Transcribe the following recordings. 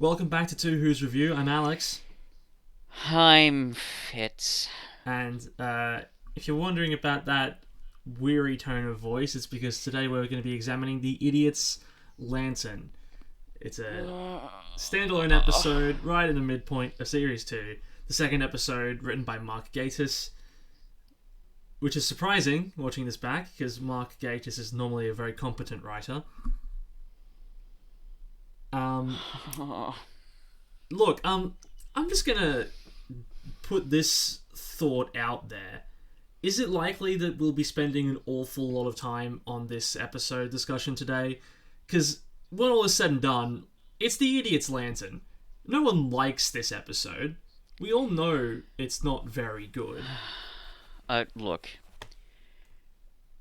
Welcome back to Two Who's Review. I'm Alex, I'm fit. and if you're wondering about that weary tone of voice, it's because today we're going to be examining The Idiot's Lantern. It's a standalone episode right in the midpoint of Series 2. The second episode, written by Mark Gatiss, which is surprising watching this back because Mark Gatiss is normally a very competent writer. Um, Look, I'm just gonna put this thought out there. Is it likely that we'll be spending an awful lot of time on this episode discussion today? Because when all is said and done, it's the Idiot's Lantern. No one likes this episode. We all know it's not very good. Look,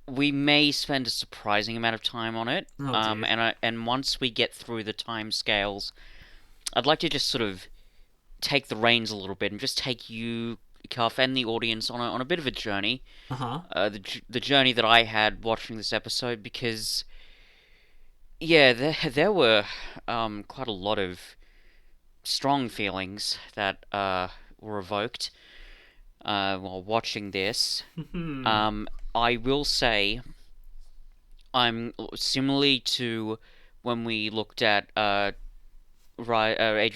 we may spend a surprising amount of time on it. Oh dear. And once we get through the time scales, I'd like to just sort of take the reins a little bit and just take you, Cuff, and the audience on a bit of a journey. Uh-huh. The journey that I had watching this episode, because yeah, there were quite a lot of strong feelings that were evoked while watching this. I will say, I'm similarly to when we looked at Age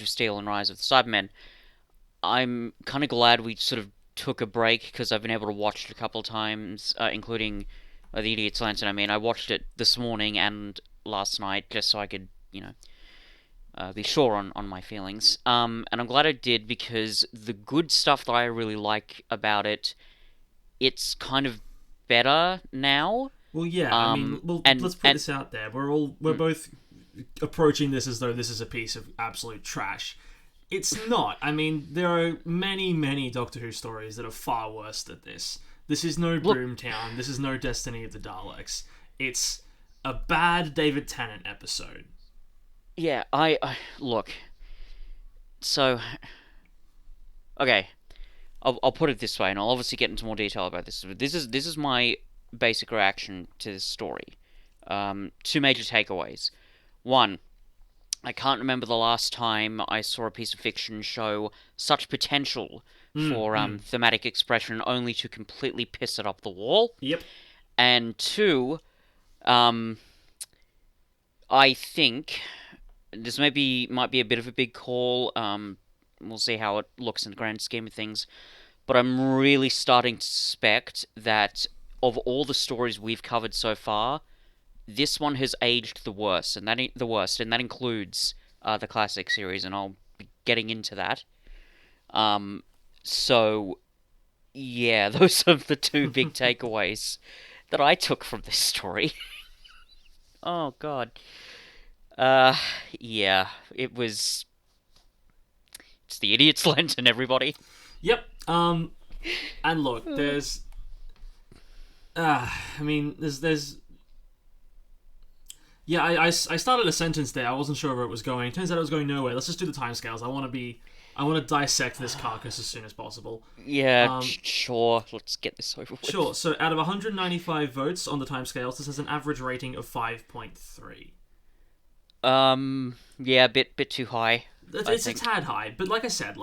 of Steel and Rise of the Cybermen. I'm kind of glad we sort of took a break because I've been able to watch it a couple of times, including The Idiot's Lantern. I mean, I watched it this morning and last night just so I could, be sure on my feelings. And I'm glad I did because the good stuff that I really like about it, it's kind of better now. Well, yeah. I mean, let's put this out there. We're both approaching this as though this is a piece of absolute trash. It's not. I mean, there are many, many Doctor Who stories that are far worse than this. This is no Broomtown. This is no Destiny of the Daleks. It's a bad David Tennant episode. Yeah, I look. So, okay, I'll put it this way, and I'll obviously get into more detail about this. But this is my basic reaction to this story. Two major takeaways. One, I can't remember the last time I saw a piece of fiction show such potential for thematic expression, only to completely piss it up the wall. Yep. And two, um, I think this might be a bit of a big call. We'll see how it looks in the grand scheme of things. But I'm really starting to suspect that of all the stories we've covered so far, this one has aged the worst, and that includes the classic series, and I'll be getting into that. So yeah, those are the two big takeaways that I took from this story. Oh God. Uh, yeah, it's the Idiot's Lantern, everybody. Yep. And look, there's. I mean, there's. Yeah, I started a sentence there. I wasn't sure where it was going. Turns out it was going nowhere. Let's just do the timescales. I want to dissect this carcass as soon as possible. Yeah, sure. Let's get this over with. Sure. So, out of 195 votes on the timescales, this has an average rating of 5.3. Yeah, bit too high. It's a tad high, but like I said,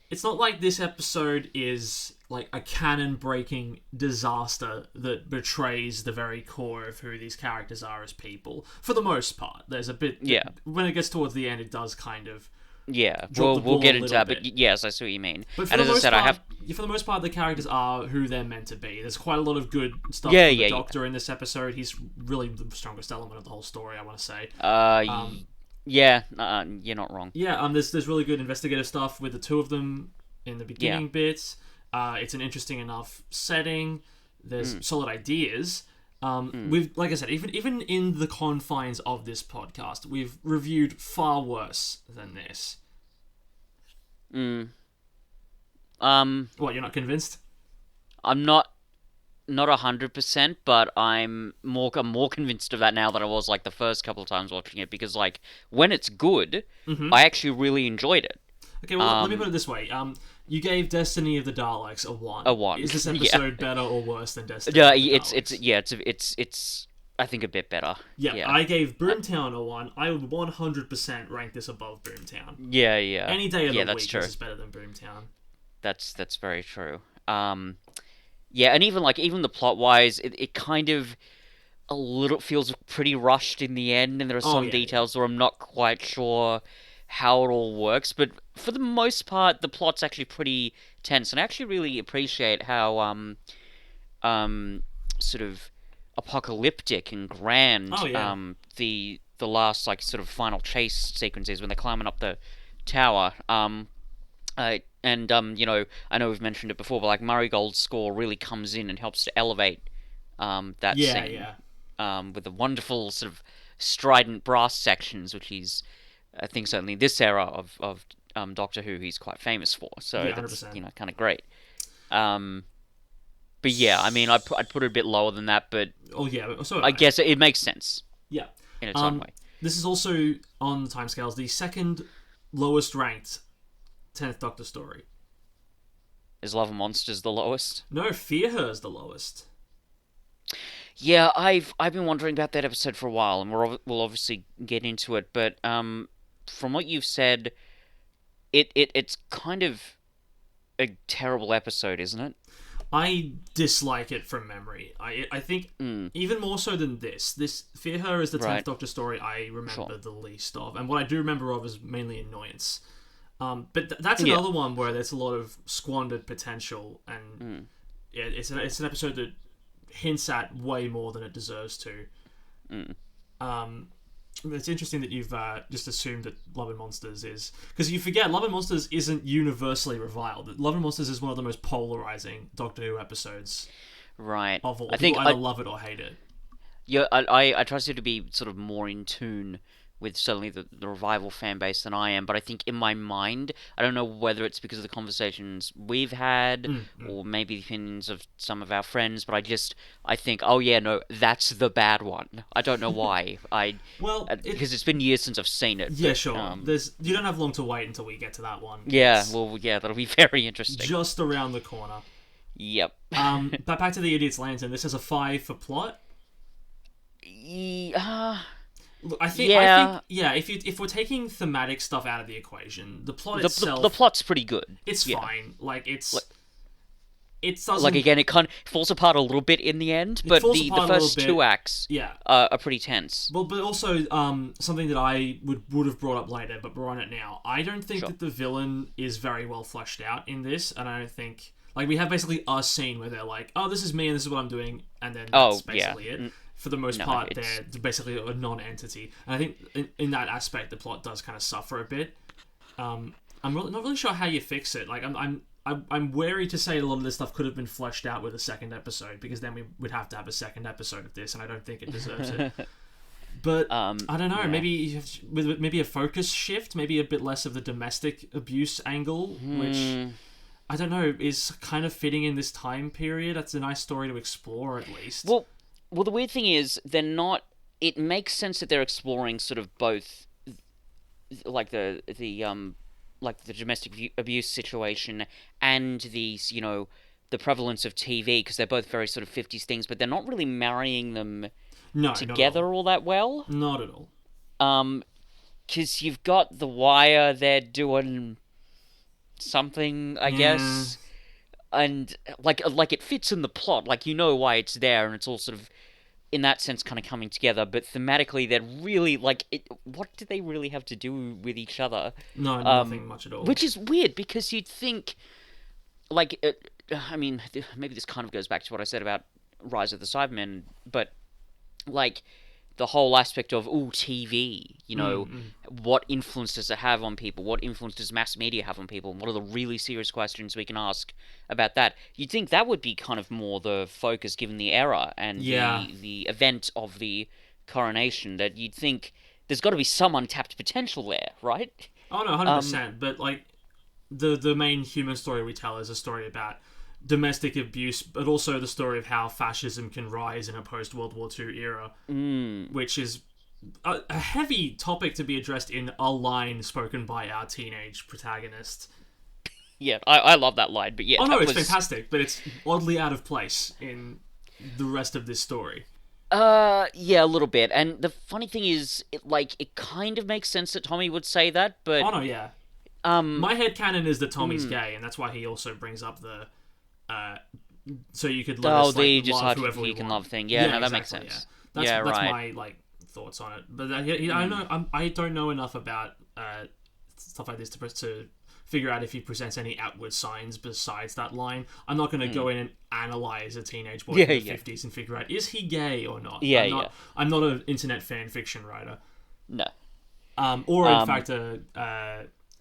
it's not like this episode is like a canon-breaking disaster that betrays the very core of who these characters are as people. For the most part, there's a bit. Yeah. When it gets towards the end, it does kind of. Yeah, Drop the we'll ball get a into little that, but bit. yes, I see what you mean. But for And the as I most said, part, for the most part, the characters are who they're meant to be. There's quite a lot of good stuff Yeah, from the yeah, Doctor in this episode. He's really the strongest element of the whole story, I want to say. Yeah, you're not wrong. Yeah, there's really good investigative stuff with the two of them in the beginning bits. It's an interesting enough setting. There's solid ideas. We've, like I said, even in the confines of this podcast, we've reviewed far worse than this. What, you're not convinced? I'm not 100%, but I'm more convinced of that now than I was like the first couple of times watching it, because like when it's good, I actually really enjoyed it. Okay, well, let me put it this way. You gave Destiny of the Daleks a 1. A 1. Is this episode better or worse than Destiny Yeah, of the Daleks? it's I think, a bit better. Yeah, I gave Boomtown a 1. I would 100% rank this above Boomtown. Yeah. Any day of the that's week, true. this is better than Boomtown. That's very true. Yeah, and even the plot wise, it kind of a little feels pretty rushed in the end, and there are some details where I'm not quite sure how it all works. But for the most part, the plot's actually pretty tense, and I actually really appreciate how sort of apocalyptic and grand the last like sort of final chase sequences when they're climbing up the tower. You know, I know we've mentioned it before, but like Murray Gold's score really comes in and helps to elevate that scene. With the wonderful sort of strident brass sections, which he's, I think, certainly this era of Doctor Who, he's quite famous for. So that's, you know, kind of great. But yeah, I mean, I'd put it a bit lower than that, but I guess it makes sense. Yeah, in its own way. This is also on the timescales the second lowest ranked 10th Doctor story. Is Love and Monsters the lowest? No, Fear Her is the lowest. Yeah, I've been wondering about that episode for a while, and we'll obviously get into it. But from what you've said, it's kind of a terrible episode, isn't it? I dislike it from memory. I think even more so than this Fear Her is the 10th Doctor story I remember the least of, and what I do remember of is mainly annoyance. But that's another one where there's a lot of squandered potential, and it's an episode that hints at way more than it deserves to. It's interesting that you've just assumed that Love and Monsters is, because you forget Love and Monsters isn't universally reviled. Love and Monsters is one of the most polarizing Doctor Who episodes, right? Of all, I think either love it or hate it. Yeah, I try to be sort of more in tune with certainly the revival fan base than I am, but I think in my mind, I don't know whether it's because of the conversations we've had, or maybe the opinions of some of our friends, but I think, oh yeah, no, that's the bad one. I don't know why. Because it's been years since I've seen it. Yeah, but, sure. You don't have long to wait until we get to that one. Yeah, that'll be very interesting. Just around the corner. Yep. But back to the Idiot's Lantern. This has a 5 for plot. I think if we're taking thematic stuff out of the equation, the plot itself, the plot's pretty good. It's fine. Like it doesn't, like, again, it kind of falls apart a little bit in the end, but the first 2 acts are pretty tense. Well, but also something that I would have brought up later, but we're on it now. I don't think that the villain is very well fleshed out in this, and I don't think, like, we have basically a scene where they're like, oh, this is me and this is what I'm doing, and then that's basically it. For the most part, they're basically a non-entity. And I think in that aspect, the plot does kind of suffer a bit. I'm not really sure how you fix it. Like, I'm wary to say a lot of this stuff could have been fleshed out with a second episode, because then we would have to have a second episode of this, and I don't think it deserves it. But I don't know. Maybe with maybe a focus shift, maybe a bit less of the domestic abuse angle, which I don't know is kind of fitting in this time period. That's a nice story to explore, at least. Well, the weird thing is, they're not. It makes sense that they're exploring sort of both, like the domestic abuse situation and these, you know, the prevalence of TV, because they're both very sort of 50s things, but they're not really marrying them together all that well. Not at all. Because you've got The Wire, they're doing something, I guess. And like it fits in the plot, like, you know why it's there, and it's all sort of, in that sense, kind of coming together. But thematically, they're really what do they really have to do with each other? No, nothing much at all. Which is weird, because you'd think, like, I mean, maybe this kind of goes back to what I said about Rise of the Cybermen, but like the whole aspect of TV, you know, what influence does it have on people? What influence does mass media have on people? And what are the really serious questions we can ask about that? You'd think that would be kind of more the focus, given the era and the event of the coronation. That you'd think there's got to be some untapped potential there, right? Oh no, 100%. But like the main human story we tell is a story about domestic abuse, but also the story of how fascism can rise in a post-World War II era, which is a heavy topic to be addressed in a line spoken by our teenage protagonist. Yeah, I love that line, but yeah. Oh no, it's fantastic, but it's oddly out of place in the rest of this story. Yeah, a little bit. And the funny thing is, it kind of makes sense that Tommy would say that, Oh but no, yeah. um, My headcanon is that Tommy's mm, gay, and that's why he also brings up the uh, so you could let oh, us like the just love hard whoever we he can want. love thing. Yeah, Yeah, no, that makes exactly. Yeah, sense. that's Yeah, that's right. my like thoughts on it. But I don't Mm, know. I don't know enough about stuff like this to figure out if he presents any outward signs besides that line. I'm not going to go mm. in and analyze a teenage boy Yeah, from the yeah, 50s and figure out is he gay or not. yeah, yeah. I'm not an internet fan fiction writer. No. Or in Um, fact a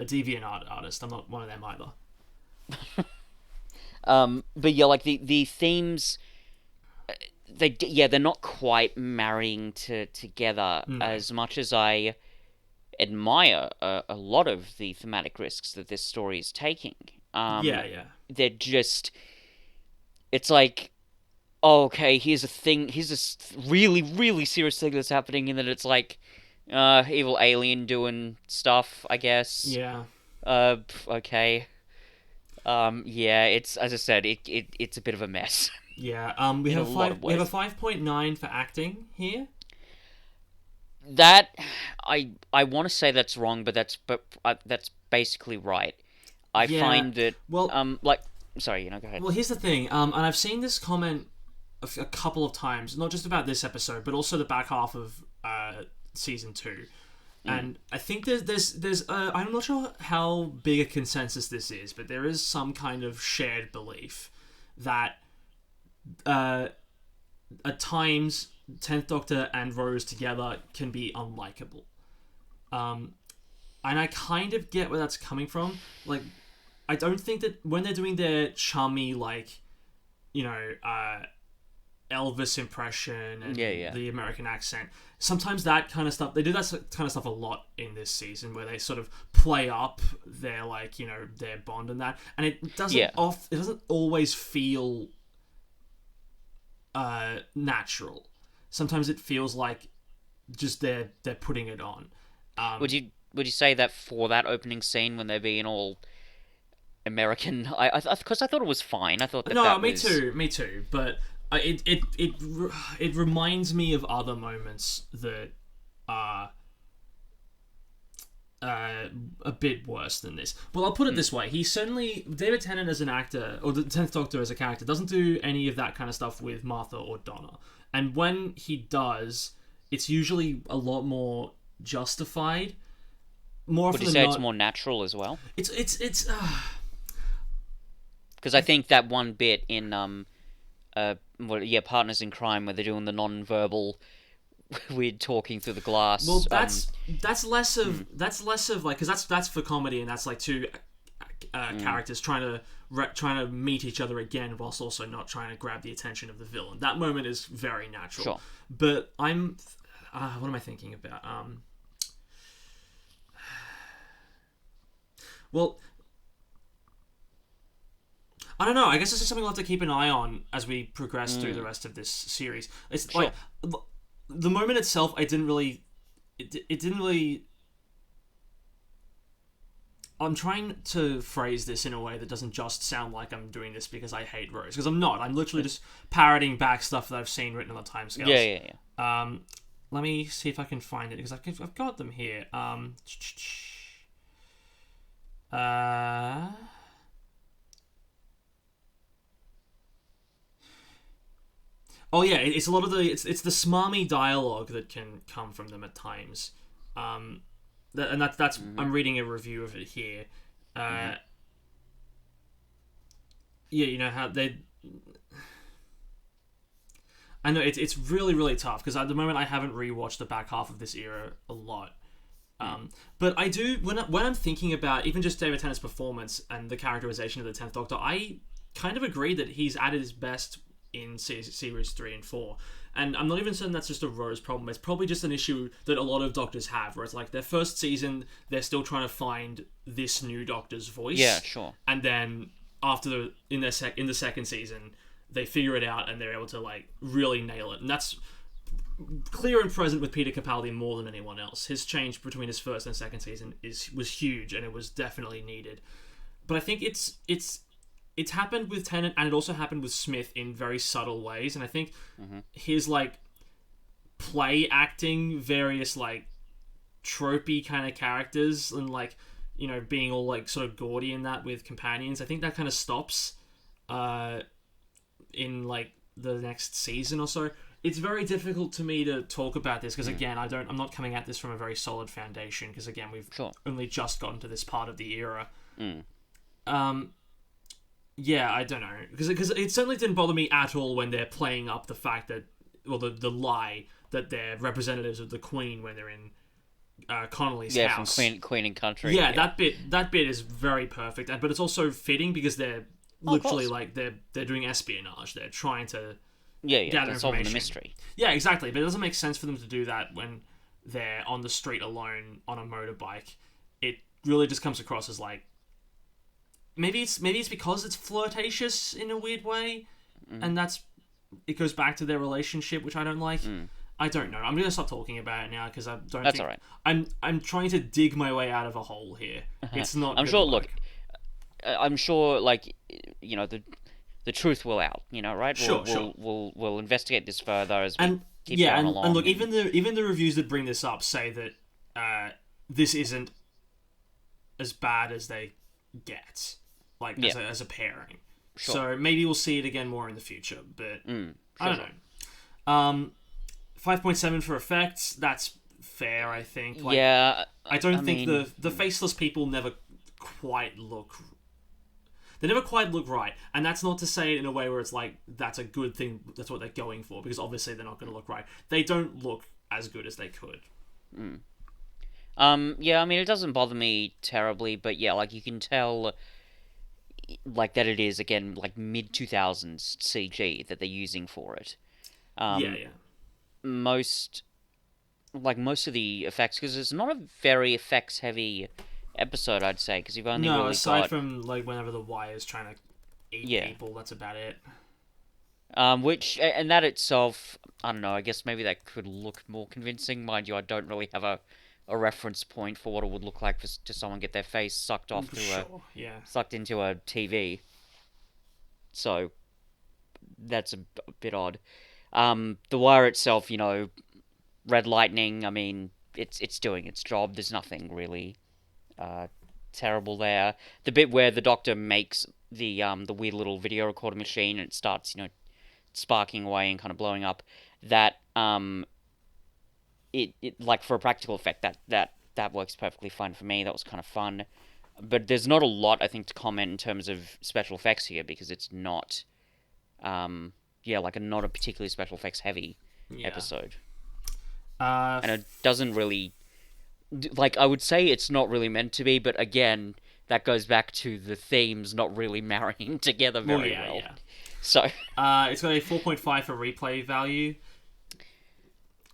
deviant artist. I'm not one of them either. but yeah, like the themes, they're not quite marrying together No. as much as I admire a lot of the thematic risks that this story is taking. Yeah, yeah. They're just, it's like, oh, okay, here's a thing, here's this really, really serious thing that's happening, and then it's like, evil alien doing stuff, I guess. Yeah. Okay. Yeah, it's, as I said, it's a bit of a mess Yeah. We in a have lot of we have a ways. 5.9 for acting here. That I want to say that's wrong, but that's basically right. I Yeah. find that Well, like, sorry, go ahead. well, here's the thing. And I've seen this comment a couple of times, not just about this episode, but also the back half of season 2. And I think there's I'm not sure how big a consensus this is, but there is some kind of shared belief that uh, at times 10th Doctor and Rose together can be unlikable. Um, and I kind of get where that's coming from. Like, I don't think that when they're doing their chummy, like, you know, Elvis impression Yeah, and yeah, the American accent, sometimes that kind of stuff, they do that kind of stuff a lot in this season where they sort of play up their, like, you know, their bond and that. And it doesn't yeah, it doesn't always feel natural. Sometimes it feels like just they're putting it on. would you say that for that opening scene when they're being all American, because I thought it was fine. I thought that No, that was, me too. But it reminds me of other moments that are a bit worse than this. Well, I'll put it this way: he certainly David Tennant as an actor, or the 10th Doctor as a character, doesn't do any of that kind of stuff with Martha or Donna. And when he does, it's usually a lot more justified. More would often you than say it's not, more natural as well? it's Because I think that one bit in well, yeah, Partners in Crime, where they're doing the non-verbal weird talking through the well, glass. that's less of like, because that's for comedy, and that's like two characters trying to meet each other again whilst also not trying to grab the attention of the villain. That moment is very natural. Sure. But I'm what am I thinking about? Well, I don't know. I guess this is something we'll have to keep an eye on as we progress through the rest of this series. It's Sure. like the moment itself, it didn't really. I'm trying to phrase this in a way that doesn't just sound like I'm doing this because I hate Rose, because I'm not. I'm literally just parroting back stuff that I've seen written on the timescales. Yeah, yeah, yeah. Let me see if I can find it, because I've got them here. Uh, oh yeah, it's a lot of it's the smarmy dialogue that can come from them at times. That's I'm reading a review of it here. Yeah, you know how they. I know it's really really tough, because at the moment I haven't rewatched the back half of this era a lot. But I do when I'm thinking about even just David Tennant's performance and the characterization of the 10th Doctor, I kind of agree that he's at his best in series 3 and 4. And I'm not even saying that's just a Rose problem. It's probably just an issue that a lot of Doctors have, where it's like their first season, they're still trying to find this new Doctor's voice. Yeah, sure. And then in the second season, they figure it out and they're able to like really nail it. And that's clear and present with Peter Capaldi more than anyone else. His change between his first and second season was huge, and it was definitely needed. But I think it's happened with Tennant, and it also happened with Smith in very subtle ways. And I think his like play acting various like tropey kind of characters and like being all like sort of gaudy in that with companions. I think that kind of stops in like the next season or so. It's very difficult to me to talk about this because again, I'm not coming at this from a very solid foundation because again, we've only just gotten to this part of the era. Yeah, I don't know because it certainly didn't bother me at all when they're playing up the fact that, well, the lie that they're representatives of the Queen when they're in Connolly's house. Yeah, from Queen and Country. Yeah, that bit is very perfect, but it's also fitting because they're literally like they're doing espionage. They're trying to gather solving information. the mystery. Yeah, exactly. But it doesn't make sense for them to do that when they're on the street alone on a motorbike. It really just comes across as like maybe it's because it's flirtatious in a weird way, and it goes back to their relationship, which I don't like. I don't know. I'm gonna stop talking about it now because I don't. That's all right. I'm trying to dig my way out of a hole here. It's not. I'm sure. Look, I'm sure. Like, the truth will out. Right? Sure. We'll investigate this further as we keep going along. And look, even the reviews that bring this up say that this isn't as bad as they get, like as a pairing. Sure. So maybe we'll see it again more in the future, but I don't know. 5.7 for effects. That's fair, I think. Like, I think the faceless people never quite look. They never quite look right, and that's not to say it in a way where it's like that's a good thing. That's what they're going for, because obviously they're not going to look right. They don't look as good as they could. Yeah, I mean, it doesn't bother me terribly, but yeah, like you can tell, like that it is again like mid-2000s CG that they're using for it. Most of the effects, because it's not a very effects heavy episode, I'd say, because you've only really aside from like whenever the Wire's trying to eat people, that's about it. Which, and that itself, I don't know, I guess maybe that could look more convincing. Mind you, I don't really have a reference point for what it would look like to someone get their face sucked off sucked into a TV. So that's a bit odd. The Wire itself, Red Lightning, I mean, it's doing its job. There's nothing really terrible there. The bit where the Doctor makes the weird little video recorder machine and it starts, sparking away and kind of blowing up, that it like for a practical effect that works perfectly fine for me. That was kind of fun. But there's not a lot, I think, to comment in terms of special effects here because it's not not a particularly special effects heavy episode. And it doesn't really, like, I would say it's not really meant to be, but again, that goes back to the themes not really marrying together very well. Yeah. So it's got a 4.5 for replay value.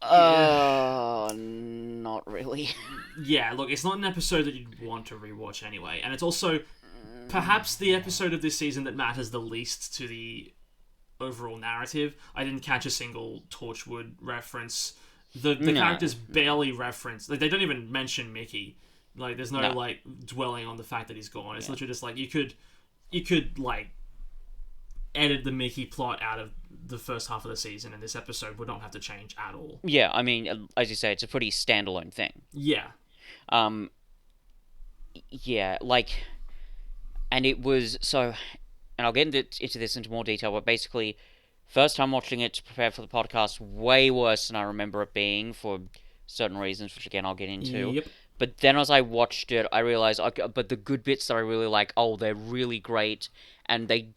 Not really. Yeah, look, it's not an episode that you'd want to rewatch anyway, and it's also perhaps the episode of this season that matters the least to the overall narrative. I didn't catch a single Torchwood reference. The characters barely reference. Like, they don't even mention Mickey. Like, there's no like dwelling on the fact that he's gone. It's literally just like you could like edit the Mickey plot out of the first half of the season, and this episode would not have to change at all. Yeah, I mean, as you say, it's a pretty standalone thing. Yeah. Yeah, like, and it was so, and I'll get into this into more detail, but basically, first time watching it to prepare for the podcast, way worse than I remember it being for certain reasons, which again I'll get into. Yep. But then as I watched it, I realized, okay, but the good bits that I really like, they're really great, and they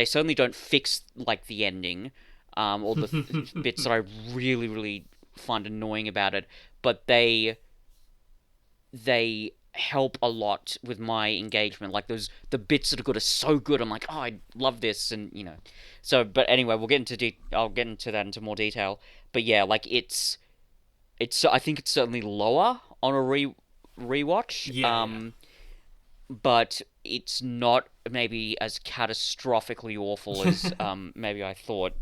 certainly don't fix like the ending, or the bits that I really, really find annoying about it, but they help a lot with my engagement. Like the bits that are good are so good. I'm like, I love this, and So, but anyway, I'll get into that into more detail. But yeah, like it's. I think it's certainly lower on a rewatch. Yeah. But it's not maybe as catastrophically awful as maybe I thought.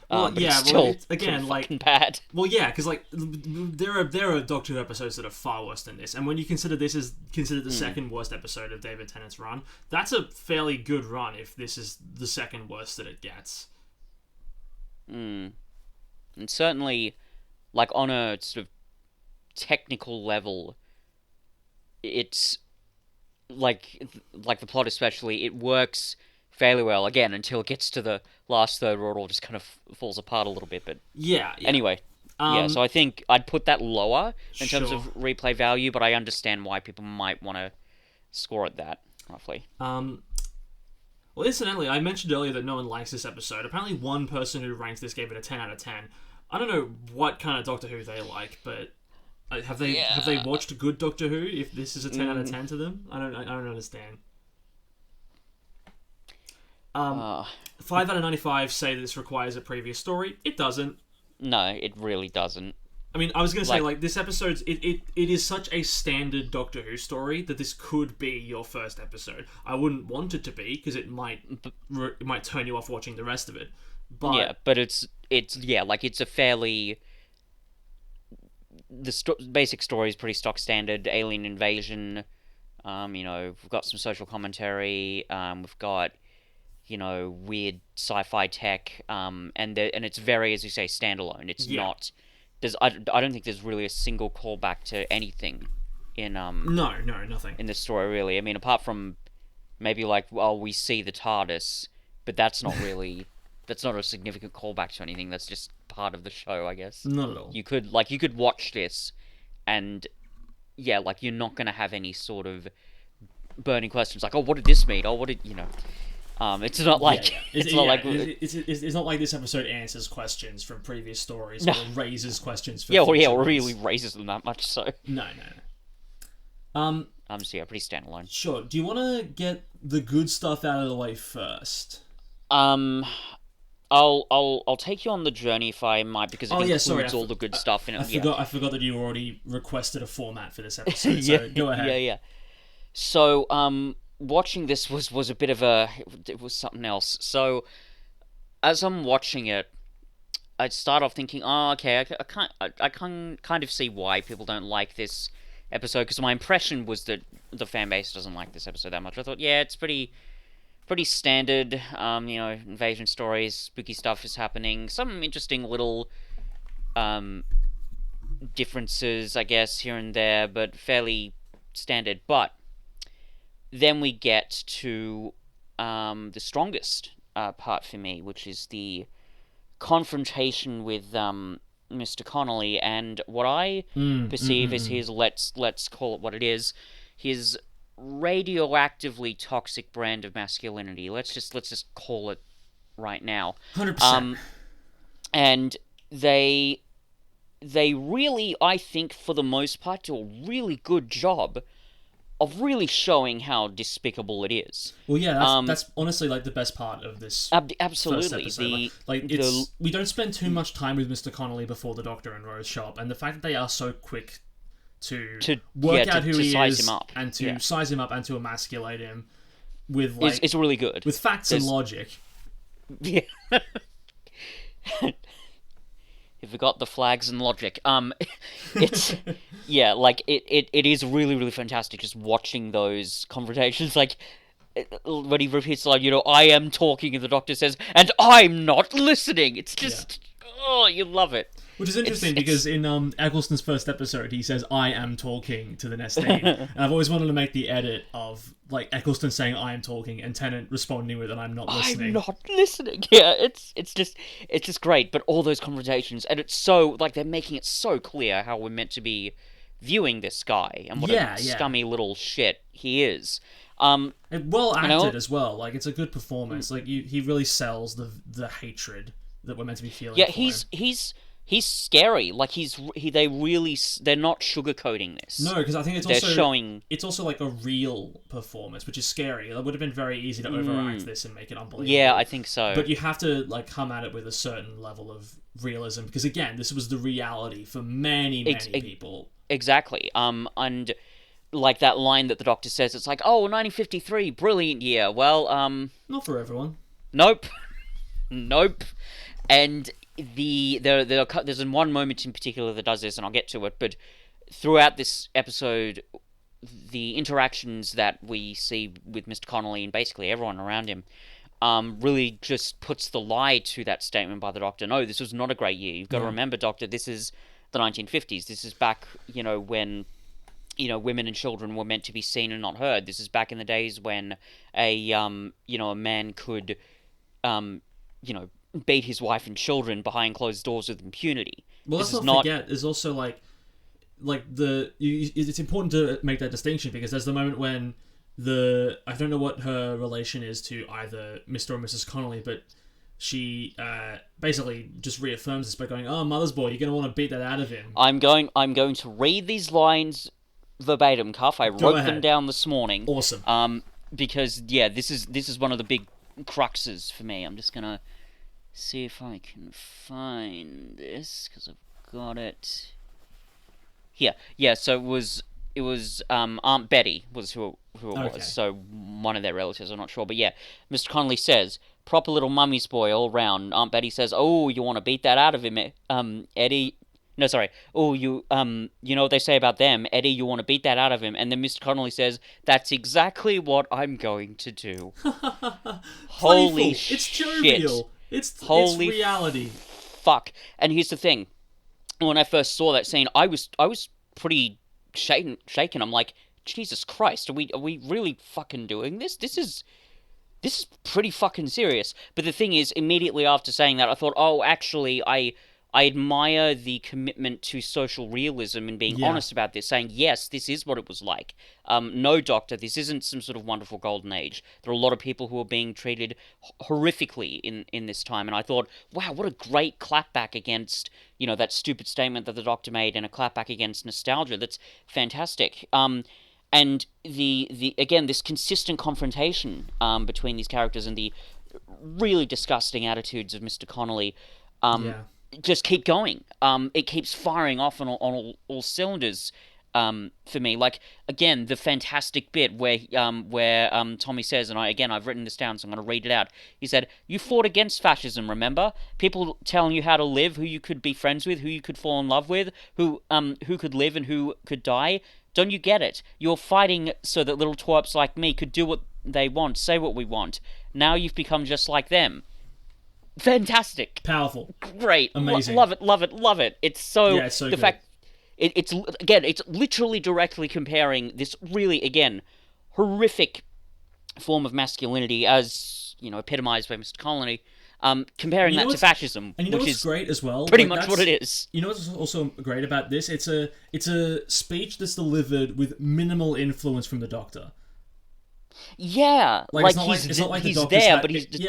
Well, but yeah. it's still again, like bad. Well, yeah, because like there are Doctor Who episodes that are far worse than this, and when you consider this is considered the second worst episode of David Tennant's run, that's a fairly good run. If this is the second worst that it gets. And certainly, like, on a sort of technical level, it's like the plot especially, it works fairly well, again, until it gets to the last third where it all just kind of falls apart a little bit, but Yeah. anyway. Yeah, so I think I'd put that lower in terms Sure. of replay value, but I understand why people might want to score it that, roughly. Well, incidentally, I mentioned earlier that no one likes this episode. Apparently, one person who ranks this gave it a 10 out of 10. I don't know what kind of Doctor Who they like, but have they watched good Doctor Who? If this is a 10 out of 10 to them, I don't understand. 5 out of 95 say that this requires a previous story. It doesn't. No, it really doesn't. I mean, I was going to say, like, this episode's... It is such a standard Doctor Who story that this could be your first episode. I wouldn't want it to be, because it might turn you off watching the rest of it. But Yeah, but it's like, it's a fairly... basic story is pretty stock standard. Alien invasion, we've got some social commentary, we've got, weird sci-fi tech, and it's very, as you say, standalone. It's not... I don't think there's really a single callback to anything in No, nothing. in this story, really. I mean, apart from maybe, like, well, we see the TARDIS, but that's not really that's not a significant callback to anything. That's just part of the show, I guess. Not at all. You could watch this, and yeah, like, you're not gonna have any sort of burning questions like, oh, what did this mean? Oh, what did It's not like it's not like this episode answers questions from previous stories or raises questions for or future really ones. raises them that much. So No. so yeah, pretty standalone. Sure. Do you want to get the good stuff out of the way first? I'll take you on the journey if I might, because it includes all the good stuff in it. I forgot that you already requested a format for this episode. So go ahead. Yeah. So watching this was a bit of it was something else. So as I'm watching it, I'd start off thinking, oh, okay, I can kind of see why people don't like this episode, because my impression was that the fan base doesn't like this episode that much. I thought, yeah, it's pretty standard, invasion stories, spooky stuff is happening, some interesting little differences, I guess, here and there, but fairly standard. But then we get to the strongest part for me, which is the confrontation with Mr. Connolly, and what I perceive as his, let's call it what it is, his radioactively toxic brand of masculinity. Let's just call it right now. 100%. And they really, I think, for the most part, do a really good job of really showing how despicable it is. Well, yeah, that's honestly like the best part of this. Absolutely. First episode. We don't spend too much time with Mr. Connolly before the Doctor and Rose show up, and the fact that they are so quick to work out who he size is him up. and to size him up and to emasculate him with like it's really good with facts and logic. Yeah. You forgot the flags and logic. It's yeah, like it is really, really fantastic just watching those confrontations. Like when he repeats the line, I am talking, and the Doctor says, and I'm not listening. It's just oh, you love it. Which is interesting because in Eccleston's first episode, he says, I am talking to the Nestine. And I've always wanted to make the edit of like Eccleston saying, I am talking, and Tennant responding with, and I'm not listening. I'm not listening. Yeah, it's just great. But all those confrontations, and it's so, like, they're making it so clear how we're meant to be viewing this guy, and what a scummy little shit he is. Well acted as well. Like, it's a good performance. Like, he really sells the hatred that we're meant to be feeling. Yeah, for him. He's scary. Like they're not sugarcoating this. No, because I think it's also like a real performance, which is scary. It would have been very easy to overact this and make it unbelievable. Yeah, I think so. But you have to like come at it with a certain level of realism, because again, this was the reality for many people. Exactly. And like that line that the Doctor says, it's like, oh, 1953, brilliant year. Well, not for everyone. Nope. And there's one moment in particular that does this, and I'll get to it, but throughout this episode, the interactions that we see with Mr. Connolly and basically everyone around him really just puts the lie to that statement by the Doctor. No, this was not a great year. You've got to remember, Doctor, this is the 1950s. This is back, when women and children were meant to be seen and not heard. This is back in the days when a man could, beat his wife and children behind closed doors with impunity. Well, let's not forget, there's also it's important to make that distinction, because there's the moment when I don't know what her relation is to either Mr. or Mrs. Connolly, but she basically just reaffirms this by going, "Oh, mother's boy, you're going to want to beat that out of him." I'm going to read these lines verbatim, Cuff. I wrote them down this morning. Awesome. Because this is one of the big cruxes for me. I'm just gonna see if I can find this, because I've got it here. Yeah, so it was Aunt Betty was who it was. So one of their relatives, I'm not sure, but yeah, Mr. Connolly says, "Proper little mummy's boy all round." Aunt Betty says, "Oh, you want to beat that out of him, Eddie?" No, sorry. "Oh, you know what they say about them, Eddie, you want to beat that out of him." And then Mr. Connolly says, "That's exactly what I'm going to do." Holy shit. It's jovial. It's reality. Fuck. And here's the thing. When I first saw that scene, I was pretty shaken. I'm like, Jesus Christ, are we really fucking doing this? This is pretty fucking serious. But the thing is, immediately after saying that, I thought, oh, actually, I admire the commitment to social realism and being honest about this, saying, yes, this is what it was like. No, Doctor, this isn't some sort of wonderful golden age. There are a lot of people who are being treated horrifically in this time. And I thought, wow, what a great clapback against, that stupid statement that the Doctor made, and a clapback against nostalgia. That's fantastic. And again, this consistent confrontation between these characters and the really disgusting attitudes of Mr. Connolly just keep going. It keeps firing off on all cylinders for me. Like, again, the fantastic bit where Tommy says, and I've written this down, so I'm going to read it out. He said, "You fought against fascism, remember? People telling you how to live, who you could be friends with, who you could fall in love with, who could live and who could die. Don't you get it? You're fighting so that little twerps like me could do what they want, say what we want. Now you've become just like them." Fantastic. Powerful. Great. Amazing. Love it. It's so... Yeah, it's so the good. fact... It's literally directly comparing this really, again, horrific form of masculinity as, epitomized by Mr. Connolly, comparing that to fascism, and which is great as well. Pretty much what it is. You know what's also great about this? It's a speech that's delivered with minimal influence from the Doctor. Yeah, it's not like he's the there, but he's it's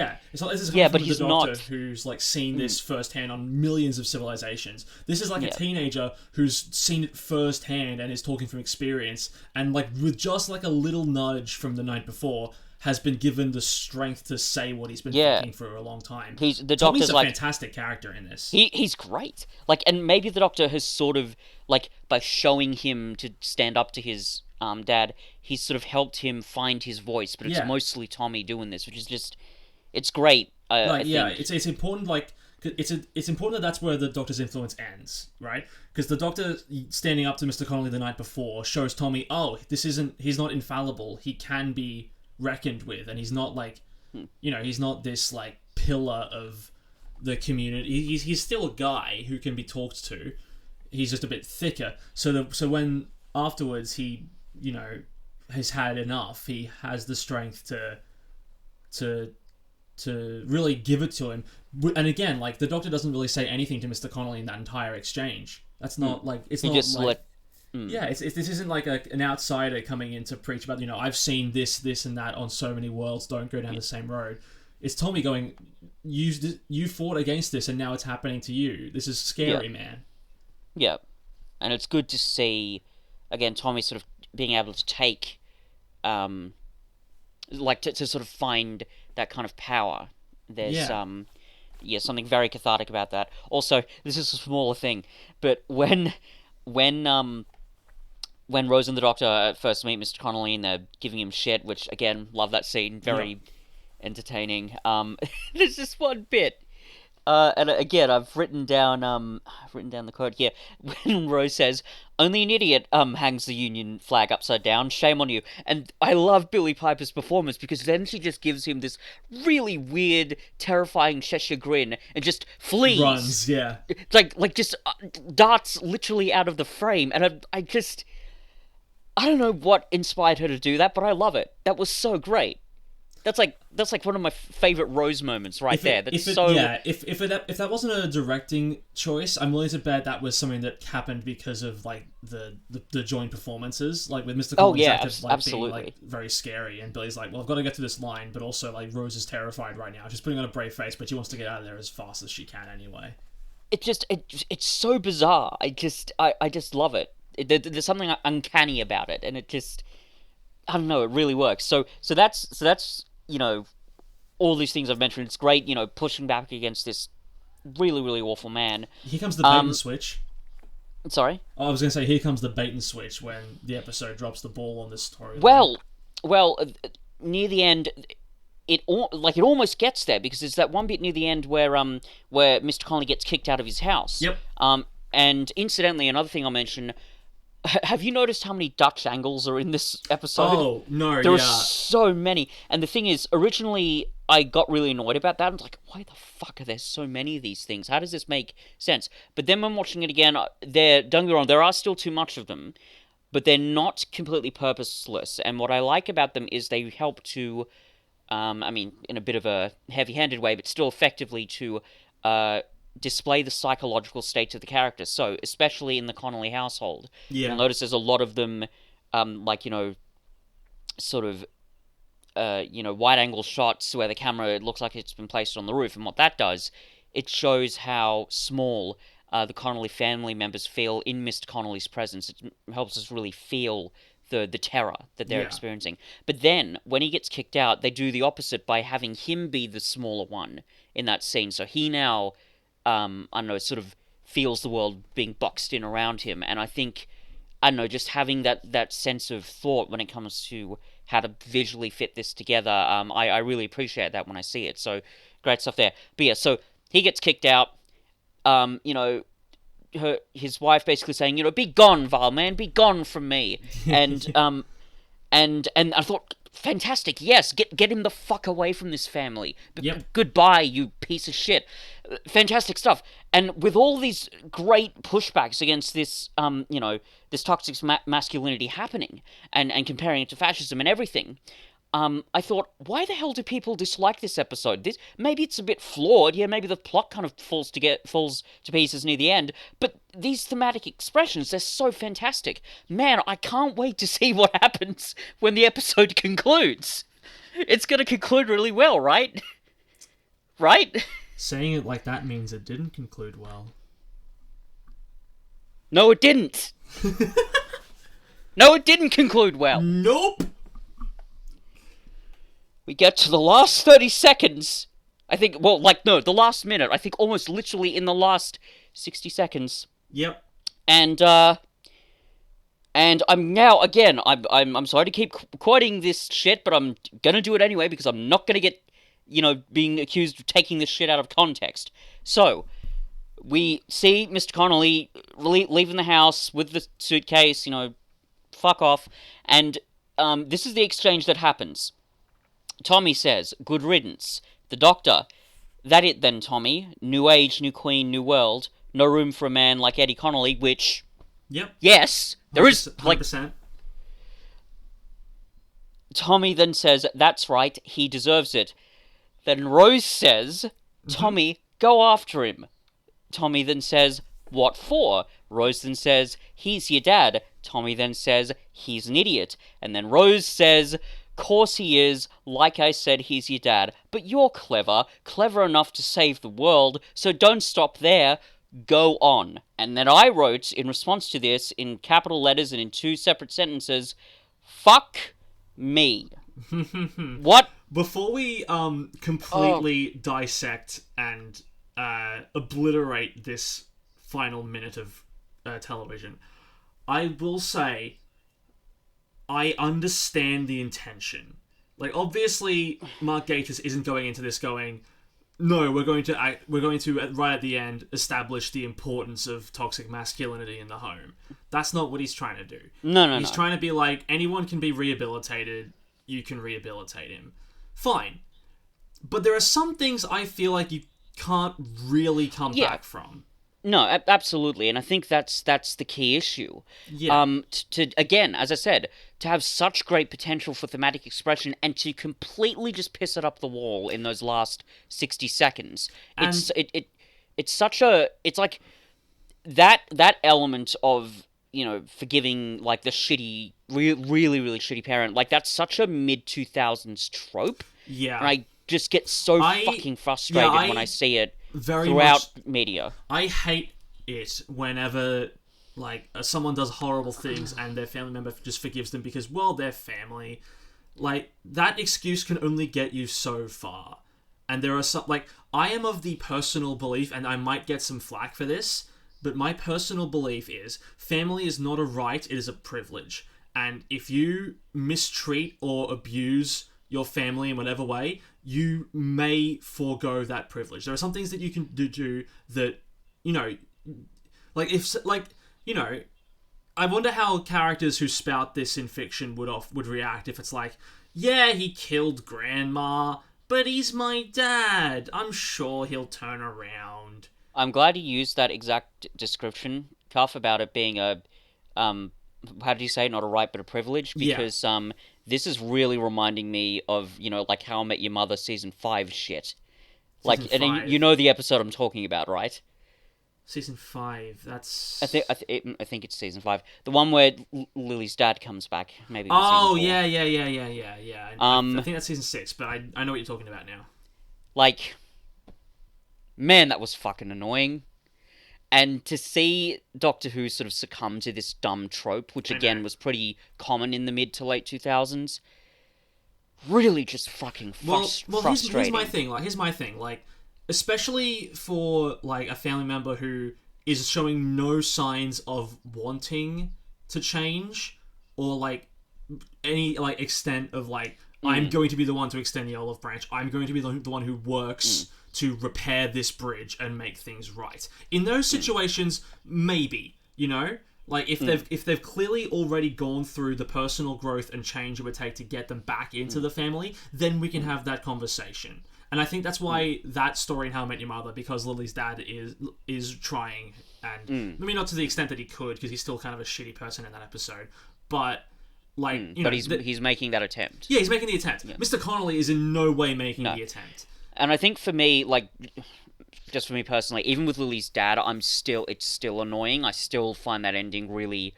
not. This is but he's the Doctor who's seen this firsthand on millions of civilizations. This is like a teenager who's seen it firsthand and is talking from experience, and with just a little nudge from the night before, has been given the strength to say what he's been thinking for a long time. The Tommy's Doctor's a fantastic character in this. He's great. And maybe the Doctor has sort of by showing him to stand up to his dad, he's sort of helped him find his voice, but it's mostly Tommy doing this, which is just, it's great. I think. It's important. It's important that that's where the Doctor's influence ends, right? Because the Doctor standing up to Mr. Connolly the night before shows Tommy, he's not infallible. He can be reckoned with, and he's not he's not this pillar of the community. He's still a guy who can be talked to. He's just a bit thicker. So when afterwards he has had enough, he has the strength to really give it to him. And again, the Doctor doesn't really say anything to Mr. Connolly in that entire exchange. That's not it's not just this isn't an outsider coming in to preach about I've seen this and that on so many worlds, don't go down the same road. It's Tommy going, you fought against this and now it's happening to you. This is scary, man. Yeah, and it's good to see again Tommy sort of being able to take to sort of find that kind of power. There's something very cathartic about that. Also, this is a smaller thing, but when Rose and the Doctor first meet Mr. Connolly and they're giving him shit, which again, love that scene, very entertaining. There's this one bit And again, I've written down the quote here when Rose says, "Only an idiot hangs the Union flag upside down. Shame on you." And I love Billie Piper's performance because then she just gives him this really weird, terrifying Cheshire grin and just flees. Runs, yeah. Like just darts literally out of the frame, and I don't know what inspired her to do that, but I love it. That was so great. That's like one of my favorite Rose moments right there. That's so yeah. If that wasn't a directing choice, I'm willing to bet that was something that happened because of like the joint performances, like with Mr. Collins active, like absolutely being like very scary, and Billy's like, well, I've got to get to this line, but also like Rose is terrified right now. She's putting on a brave face, but she wants to get out of there as fast as she can anyway. it's so bizarre. I just love it. There's something uncanny about it, and I don't know. It really works. So that's all these things I've mentioned. It's great, pushing back against this really, really awful man. Here comes the bait and switch. Sorry? Oh, I was going to say, here comes the bait and switch when the episode drops the ball on this story. Well, near the end, it almost gets there because there's that one bit near the end where Mr. Connolly gets kicked out of his house. Yep. And incidentally, another thing I'll mention. Have you noticed how many Dutch angles are in this episode? Oh, no, There are so many. And the thing is, originally, I got really annoyed about that. I'm like, why the fuck are there so many of these things? How does this make sense? But then when watching it again, don't get me wrong, there are still too much of them, but they're not completely purposeless. And what I like about them is they help to, in a bit of a heavy-handed way, but still effectively to display the psychological states of the characters. So, especially in the Connolly household, you'll notice there's a lot of them, sort of, wide-angle shots where the camera looks like it's been placed on the roof. And what that does, it shows how small the Connolly family members feel in Mr. Connolly's presence. It helps us really feel the terror that they're experiencing. But then, when he gets kicked out, they do the opposite by having him be the smaller one in that scene. So he now sort of feels the world being boxed in around him. And I think, just having that sense of thought when it comes to how to visually fit this together, I really appreciate that when I see it. So, great stuff there. But yeah, so he gets kicked out, his wife basically saying, be gone, Val, man, be gone from me. And, and I thought, fantastic, yes, get him the fuck away from this family. Goodbye, you piece of shit. Fantastic stuff. And with all these great pushbacks against this, this toxic masculinity happening, and comparing it to fascism and everything, I thought, why the hell do people dislike this episode? Maybe it's a bit flawed. Yeah, maybe the plot kind of falls to pieces near the end. But these thematic expressions, they're so fantastic. Man, I can't wait to see what happens when the episode concludes. It's going to conclude really well, right? Right? Saying it like that means it didn't conclude well. No, it didn't. No, it didn't conclude well. Nope. We get to the last 30 seconds. I think, the last minute. I think almost literally in the last 60 seconds. Yep. And I'm now, again, I'm sorry to keep quoting this shit, but I'm gonna do it anyway because I'm not gonna get, being accused of taking this shit out of context. So, we see Mr. Connolly leaving the house with the suitcase, fuck off, and this is the exchange that happens. Tommy says, "Good riddance." The Doctor, "That it then, Tommy. New age, new queen, new world. No room for a man like Eddie Connolly," which... Yep. Yes, there is, 100%. Tommy then says, "That's right, he deserves it." Then Rose says, "Tommy, go after him." Tommy then says, "What for?" Rose then says, "He's your dad." Tommy then says, "He's an idiot." And then Rose says, "Course he is. Like I said, he's your dad. But you're clever enough to save the world, so don't stop there. Go on." And then I wrote, in response to this, in capital letters and in 2 separate sentences, "Fuck me." What? Before we completely dissect and obliterate this final minute of television, I will say I understand the intention. Like, obviously, Mark Gatiss isn't going into this going, no, we're going to right at the end establish the importance of toxic masculinity in the home. That's not what he's trying to do. No, He's trying to be like, anyone can be rehabilitated. You can rehabilitate him. Fine. But there are some things I feel like you can't really come back from. No, absolutely, and I think that's the key issue. Yeah. Again, as I said, to have such great potential for thematic expression and to completely just piss it up the wall in those last 60 seconds. It's such a, it's like that element of, you know, forgiving like the shitty, really really shitty parent, like that's such a mid 2000s trope. Yeah. And I just get so fucking frustrated when I see it throughout media. I hate it whenever like someone does horrible things and their family member just forgives them because, well, they're family. Like, that excuse can only get you so far. And there are some, like, I am of the personal belief, and I might get some flack for this, but my personal belief is family is not a right, it is a privilege. And if you mistreat or abuse your family in whatever way, you may forego that privilege. There are some things that you can do that, you know, like if, like, you know, I wonder how characters who spout this in fiction would react if it's like, yeah, he killed grandma, but he's my dad. I'm sure he'll turn around. I'm glad you used that exact description, Cuff, about it being a, how did you say, not a right but a privilege? Because this is really reminding me of, you know, like How I Met Your Mother season 5 shit. Like, and you know the episode I'm talking about, right? Season 5. That's. I think it's season 5. The one where Lily's dad comes back. Maybe. Oh yeah. I think that's season 6, but I know what you're talking about now. Like, man, that was fucking annoying. And to see Doctor Who sort of succumb to this dumb trope, which again was pretty common in the mid to late 2000s, really just fucking frustrating. Here's my thing. Like, especially for like a family member who is showing no signs of wanting to change or like any like extent of like, I'm going to be the one to extend the olive branch. I'm going to be the one who works to repair this bridge and make things right. In those situations, maybe, you know, like if they've clearly already gone through the personal growth and change it would take to get them back into the family, then we can have that conversation. And I think that's why that story in How I Met Your Mother, because Lily's dad is trying, and I mean, not to the extent that he could, because he's still kind of a shitty person in that episode, but like, you know, but he's making that attempt. Yeah, he's making the attempt. Yeah. Mr. Connolly is in no way making the attempt. And I think for me, like, just for me personally, even with Lily's dad, it's still annoying. I still find that ending really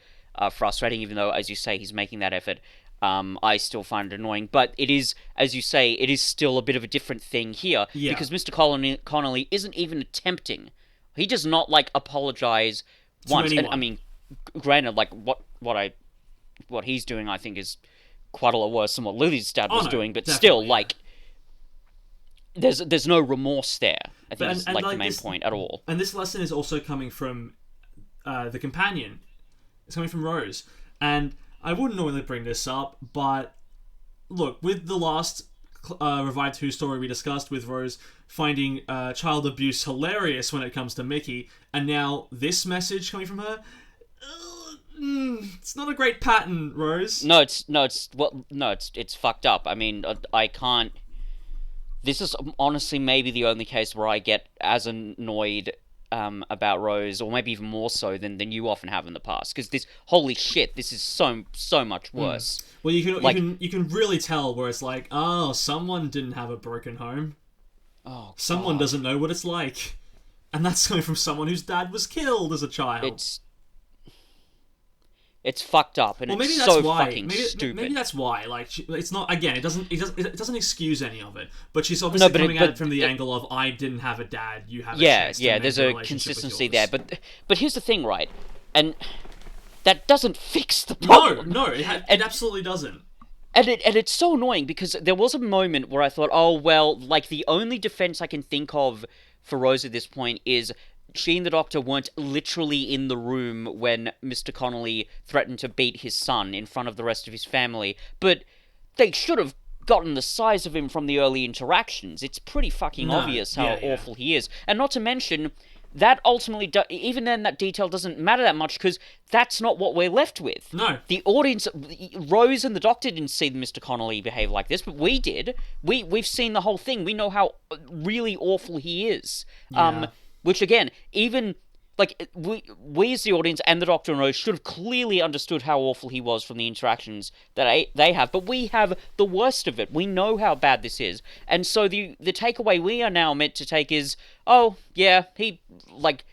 frustrating, even though, as you say, he's making that effort. I still find it annoying. But it is, as you say, it is still a bit of a different thing here. Yeah. Because Mr. Connolly isn't even attempting. He does not, like, apologize once. And, I mean, granted, like, what he's doing, I think, is quite a lot worse than what Lily's dad was doing. But still, like, there's no remorse there. I think is, like, the main point at all. And this lesson is also coming from the companion. It's coming from Rose. And I wouldn't normally bring this up, but look, with the last Revived Who story we discussed with Rose finding child abuse hilarious when it comes to Mickey, and now this message coming from her, it's not a great pattern, Rose. It's fucked up. I mean, I can't. This is honestly maybe the only case where I get as annoyed about Rose, or maybe even more so than you often have in the past. Because this, holy shit, this is so much worse. Well, you can really tell where it's like, oh, someone didn't have a broken home. Oh, someone doesn't know what it's like, and that's coming from someone whose dad was killed as a child. It's fucked up, and it's so fucking stupid. Maybe that's why. Like, it's not. Again, it doesn't excuse any of it. But she's obviously coming at it from the angle of, I didn't have a dad, you have a chance. Yeah. There's a consistency there, but here's the thing, right? And that doesn't fix the problem. No, it absolutely doesn't. And it's so annoying because there was a moment where I thought, oh well, like the only defense I can think of for Rose at this point is she and the Doctor weren't literally in the room when Mr. Connolly threatened to beat his son in front of the rest of his family, but they should have gotten the size of him from the early interactions. It's pretty fucking No, obvious how yeah. awful he is. And not to mention, that ultimately, even then, that detail doesn't matter that much because that's not what we're left with. No. The audience, Rose and the Doctor didn't see Mr. Connolly behave like this, but we did. We've seen the whole thing. We know how really awful he is. Yeah. Which again, even like we as the audience and the Doctor and Rose should have clearly understood how awful he was from the interactions that they have, but we have the worst of it. We know how bad this is, and so the takeaway we are now meant to take is, oh yeah, he like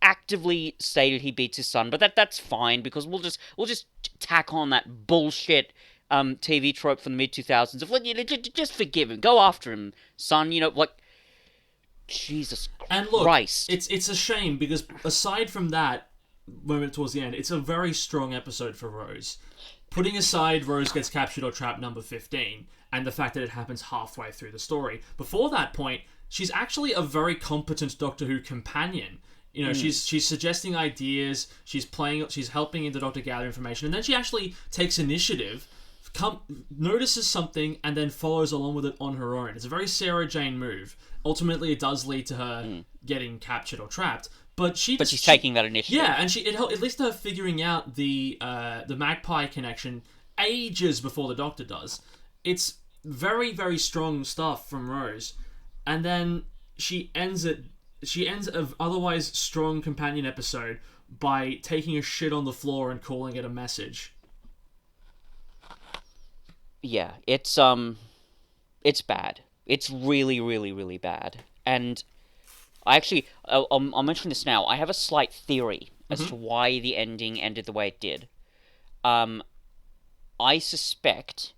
actively stated he beats his son, but that's fine because we'll just tack on that bullshit TV trope from the mid-2000s of like, just forgive him, go after him, son. Like. Jesus And look, Christ. it's a shame because aside from that moment towards the end, it's a very strong episode for Rose. Putting aside Rose gets captured or trapped number 15 and the fact that it happens halfway through the story, before that point, she's actually a very competent Doctor Who companion. She's suggesting ideas, she's helping the Doctor gather information, and then she actually takes initiative, notices something, and then follows along with it on her own. It's a very Sarah Jane move. Ultimately, it does lead to her getting captured or trapped, but she's taking that initiative. Yeah, and it leads to her figuring out the Magpie connection ages before the Doctor does. It's very, very strong stuff from Rose, and then she ends an otherwise strong companion episode by taking a shit on the floor and calling it a message. Yeah, it's bad. It's really, really, really bad. And I'll mention this now. I have a slight theory as to why the ending ended the way it did. I suspect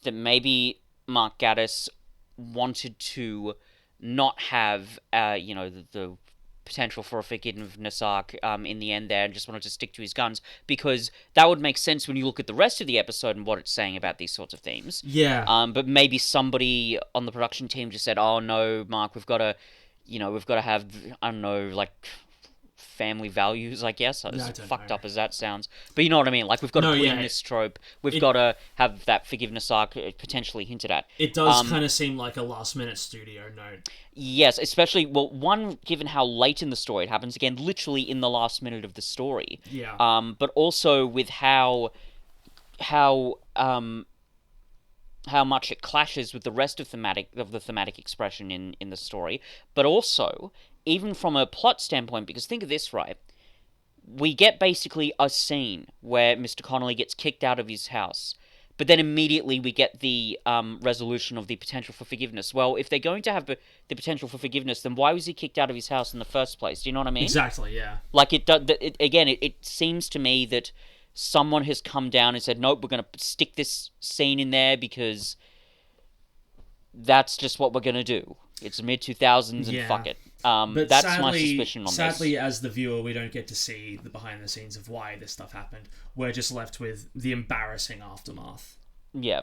that maybe Mark Gatiss wanted to not have, the potential for a forgiveness arc in the end there, and just wanted to stick to his guns, because that would make sense when you look at the rest of the episode and what it's saying about these sorts of themes. Yeah. But maybe somebody on the production team just said, oh no, Mark, we've got to have, I don't know, like, family values, I guess, as fucked up as that sounds. But you know what I mean? Like, we've got to put in this trope. We've got to have that forgiveness arc potentially hinted at. It does kind of seem like a last-minute studio note. Yes, especially, well, one, given how late in the story it happens, again, literally in the last minute of the story. Yeah. But also with how much it clashes with the rest of the thematic expression in the story, but also even from a plot standpoint, because think of this, right? We get basically a scene where Mr. Connolly gets kicked out of his house, but then immediately we get the resolution of the potential for forgiveness. Well, if they're going to have the potential for forgiveness, then why was he kicked out of his house in the first place? Do you know what I mean? Exactly, yeah. Like, it seems to me that someone has come down and said, nope, we're going to stick this scene in there because that's just what we're going to do. It's mid-2000s and fuck it. But that's sadly, my suspicion on this. Sadly, as the viewer, we don't get to see the behind-the-scenes of why this stuff happened. We're just left with the embarrassing aftermath. Yeah,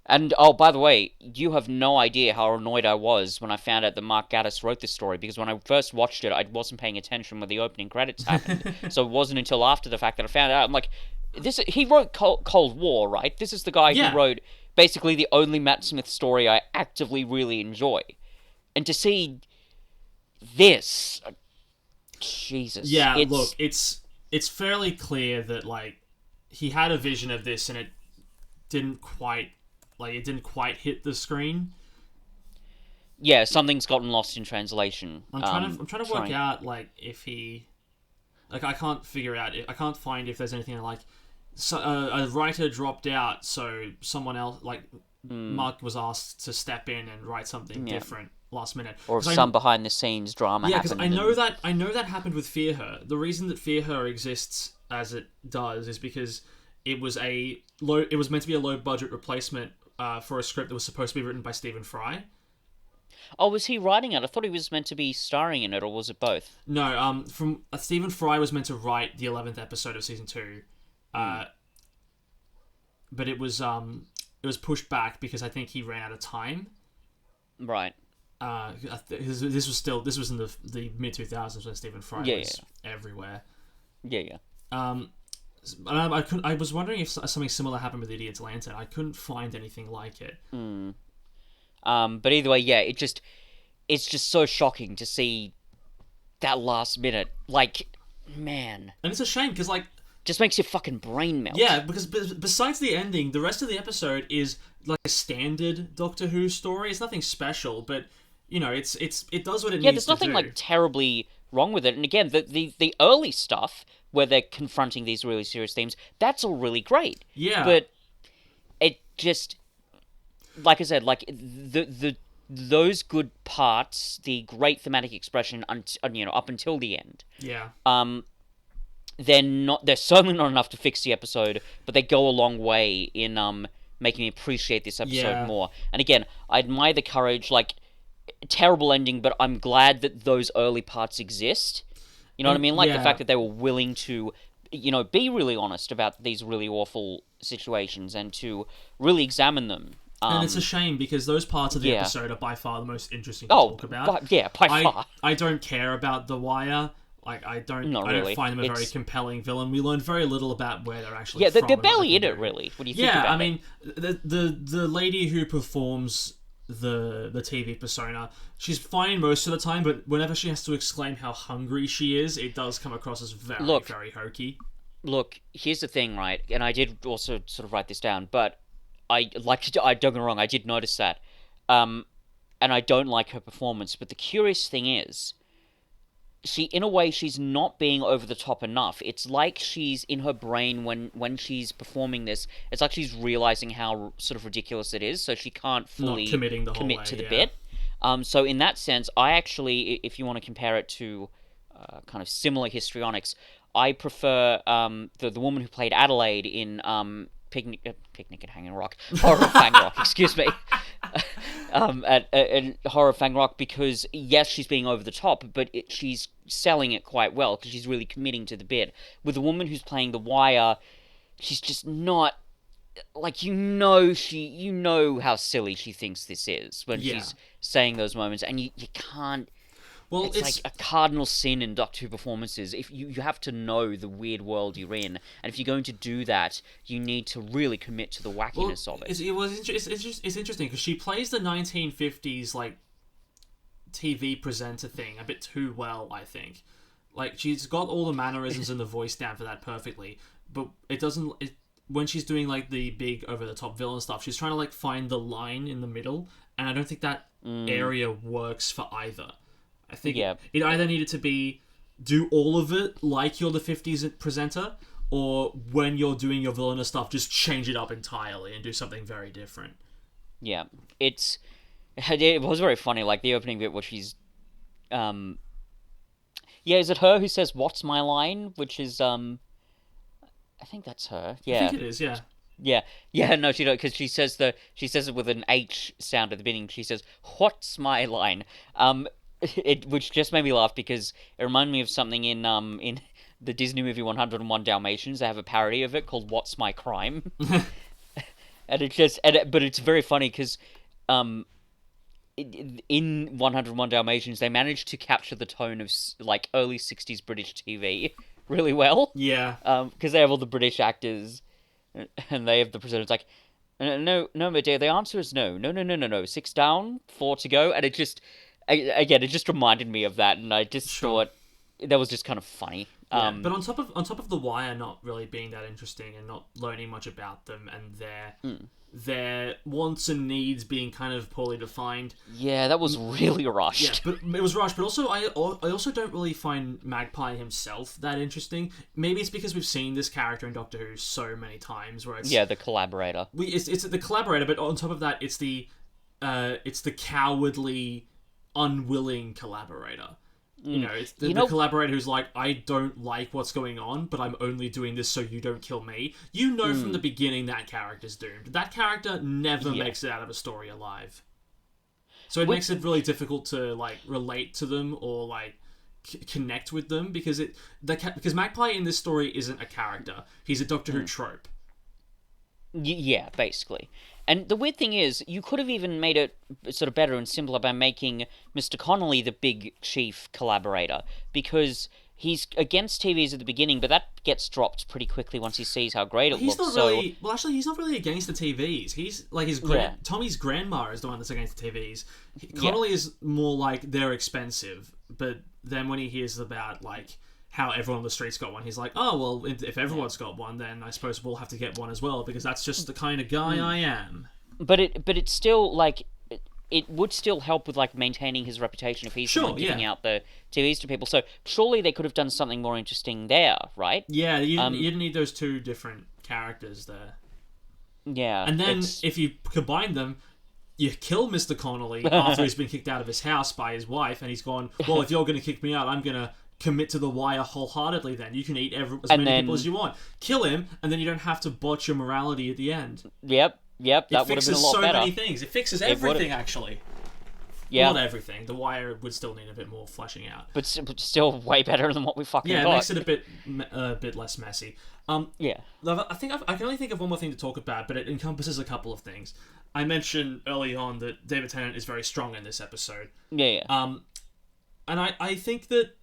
And, oh, by the way, you have no idea how annoyed I was when I found out that Mark Gatiss wrote this story, because when I first watched it, I wasn't paying attention when the opening credits happened. So it wasn't until after the fact that I found out. I'm like, he wrote Cold War, right? This is the guy who wrote basically the only Matt Smith story I actively really enjoy. And to see this... Jesus. Yeah, look, it's fairly clear that, like, he had a vision of this and it didn't quite hit the screen. Yeah, something's gotten lost in translation. I'm trying to work out, like, if he... Like, I can't find if there's anything like... So, a writer dropped out, so someone else, like, Mark was asked to step in and write something different last minute. Or some behind-the-scenes drama happened. Yeah, because I know that happened with Fear Her. The reason that Fear Her exists as it does is because it was meant to be a low-budget replacement for a script that was supposed to be written by Stephen Fry. Oh, was he writing it? I thought he was meant to be starring in it, or was it both? No, Stephen Fry was meant to write the 11th episode of season 2. But it was pushed back because I think he ran out of time. Right. This was in the mid 2000s when Stephen Fry was everywhere. Yeah. I was wondering if something similar happened with Idiot's Lantern. I couldn't find anything like it. But either way, yeah, it's just so shocking to see that last minute. Like, man, And it's a shame because, like, just makes your fucking brain melt. yeah, because besides the ending, the rest of the episode is like a standard Doctor Who story. It's nothing special, but you know, it does what it needs to do. Yeah, there's nothing like terribly wrong with it. And again, the early stuff where they're confronting these really serious themes, that's all really great. Yeah. But it just, like I said, like the those good parts, the great thematic expression, up until the end. Yeah. They're certainly not enough to fix the episode, but they go a long way in making me appreciate this episode more. And again, I admire the courage. Like, terrible ending, but I'm glad that those early parts exist. You know what I mean? Like the fact that they were willing to, be really honest about these really awful situations and to really examine them. And it's a shame because those parts of the episode are by far the most interesting to talk about. By far. I don't care about The Wire. Like, I don't find them a very compelling villain. We learned very little about where they're actually from. They're barely in it, really. What do you think about it? I mean, the lady who performs the TV persona, she's fine most of the time, but whenever she has to exclaim how hungry she is, it does come across as very hokey. Look, here's the thing, right? And I did also sort of write this down, but I don't get me wrong, I did notice that. And I don't like her performance, but the curious thing is, in a way, she's not being over the top enough. It's like she's in her brain when she's performing this. It's like she's realizing how sort of ridiculous it is, so she can't fully commit to the bit. So in that sense, I actually, if you want to compare it to kind of similar histrionics, I prefer the woman who played Adelaide in Picnic at Hanging Rock, Horror of Fang Rock. Excuse me. At Horror of Fang Rock, because yes, she's being over the top, but she's selling it quite well because she's really committing to the bit. With the woman who's playing The Wire, she's just not like how silly she thinks this is when she's saying those moments, and you can't. Well, it's like a cardinal sin in Doctor Who performances. If you have to know the weird world you're in, and if you're going to do that, you need to really commit to the wackiness of it. It's interesting because she plays the 1950s like TV presenter thing a bit too well, I think. Like, she's got all the mannerisms and the voice down for that perfectly, but it doesn't. When she's doing like the big over the top villain stuff, she's trying to like find the line in the middle, and I don't think that area works for either. I think it either needed to be do all of it like you're the 50s presenter, or when you're doing your villainous stuff, just change it up entirely and do something very different. Yeah, it was very funny, like the opening bit where she's... is it her who says, "What's my line?" Which is, I think that's her. Yeah. I think it is, yeah. Yeah, no, she don't, because she says it with an H sound at the beginning. She says, "What's my line?" Which just made me laugh because it reminded me of something in the Disney movie 101 Dalmatians. They have a parody of it called "What's My Crime," but it's very funny because in 101 Dalmatians they managed to capture the tone of like early 60s British TV really well. Yeah. Because they have all the British actors, and they have the presenters like, no, my dear, the answer is no, 6 down, 4 to go, and it just. Again, it just reminded me of that, and I just thought that was just kind of funny. Yeah, but on top of The Wire not really being that interesting and not learning much about them and their wants and needs being kind of poorly defined. Yeah, that was really rushed. Yeah, but it was rushed. But also, I also don't really find Magpie himself that interesting. Maybe it's because we've seen this character in Doctor Who so many times, where it's the collaborator. It's the collaborator, but on top of that, it's the cowardly, unwilling collaborator. You know, it's the collaborator who's like, I don't like what's going on, but I'm only doing this so you don't kill me. You know from the beginning that character's doomed. That character never makes it out of a story alive. So it makes it really difficult to like relate to them or like connect with them because Magpie in this story isn't a character. He's a Doctor Who trope. Yeah, basically. And the weird thing is, you could have even made it sort of better and simpler by making Mr. Connolly the big chief collaborator, because he's against TVs at the beginning, but that gets dropped pretty quickly once he sees how great it He's looks. not really. Well, actually, he's not really against the TVs. He's like Yeah. Tommy's grandma is the one that's against the TVs. Connolly is more like they're expensive, but then when he hears about like how everyone on the street's got one, he's like, oh well, if everyone's got one, then I suppose we'll have to get one as well because that's just the kind of guy I am. But it's still like it would still help with like maintaining his reputation if he's the one giving out the TVs to people. So surely they could have done something more interesting there, right? Yeah, you didn't need those two different characters there. Yeah, and then if you combine them, you kill Mr. Connolly after he's been kicked out of his house by his wife, and he's gone, well, if you're going to kick me out, I'm going to commit to the wire wholeheartedly then. You can eat as many people as you want. Kill him, and then you don't have to botch your morality at the end. Yep, that would have been a lot better. It fixes so many things. It fixes everything, actually. Yeah. Not everything. The Wire would still need a bit more fleshing out. But still way better than what we fucking got. Yeah, it makes it a bit less messy. Yeah. I think I can only think of one more thing to talk about, but it encompasses a couple of things. I mentioned early on that David Tennant is very strong in this episode. Yeah. And I think that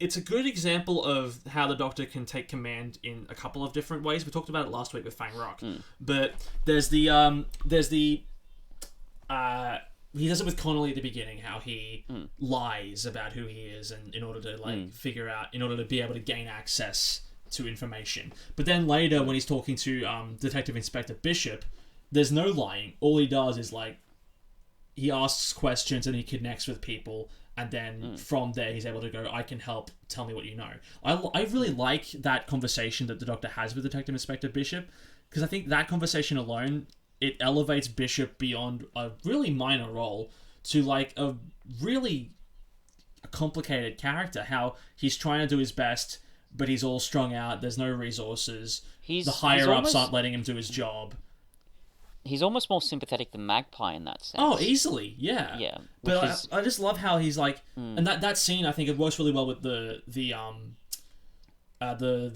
it's a good example of how the Doctor can take command in a couple of different ways. We talked about it last week with Fang Rock, but there's the he does it with Connolly at the beginning, how he lies about who he is, and in order to figure out, in order to be able to gain access to information. But then later, when he's talking to Detective Inspector Bishop, there's no lying. All he does is he asks questions and he connects with people, and then from there he's able to go, I can help, tell me what you know. I really like that conversation that the Doctor has with Detective Inspector Bishop, because I think that conversation alone, it elevates Bishop beyond a really minor role to a really complicated character. How he's trying to do his best, but he's all strung out. There's no resources. The higher-ups aren't letting him do his job. He's almost more sympathetic than Magpie in that sense. Oh, easily, yeah. Yeah. But I just love how he's and that scene, I think it works really well with the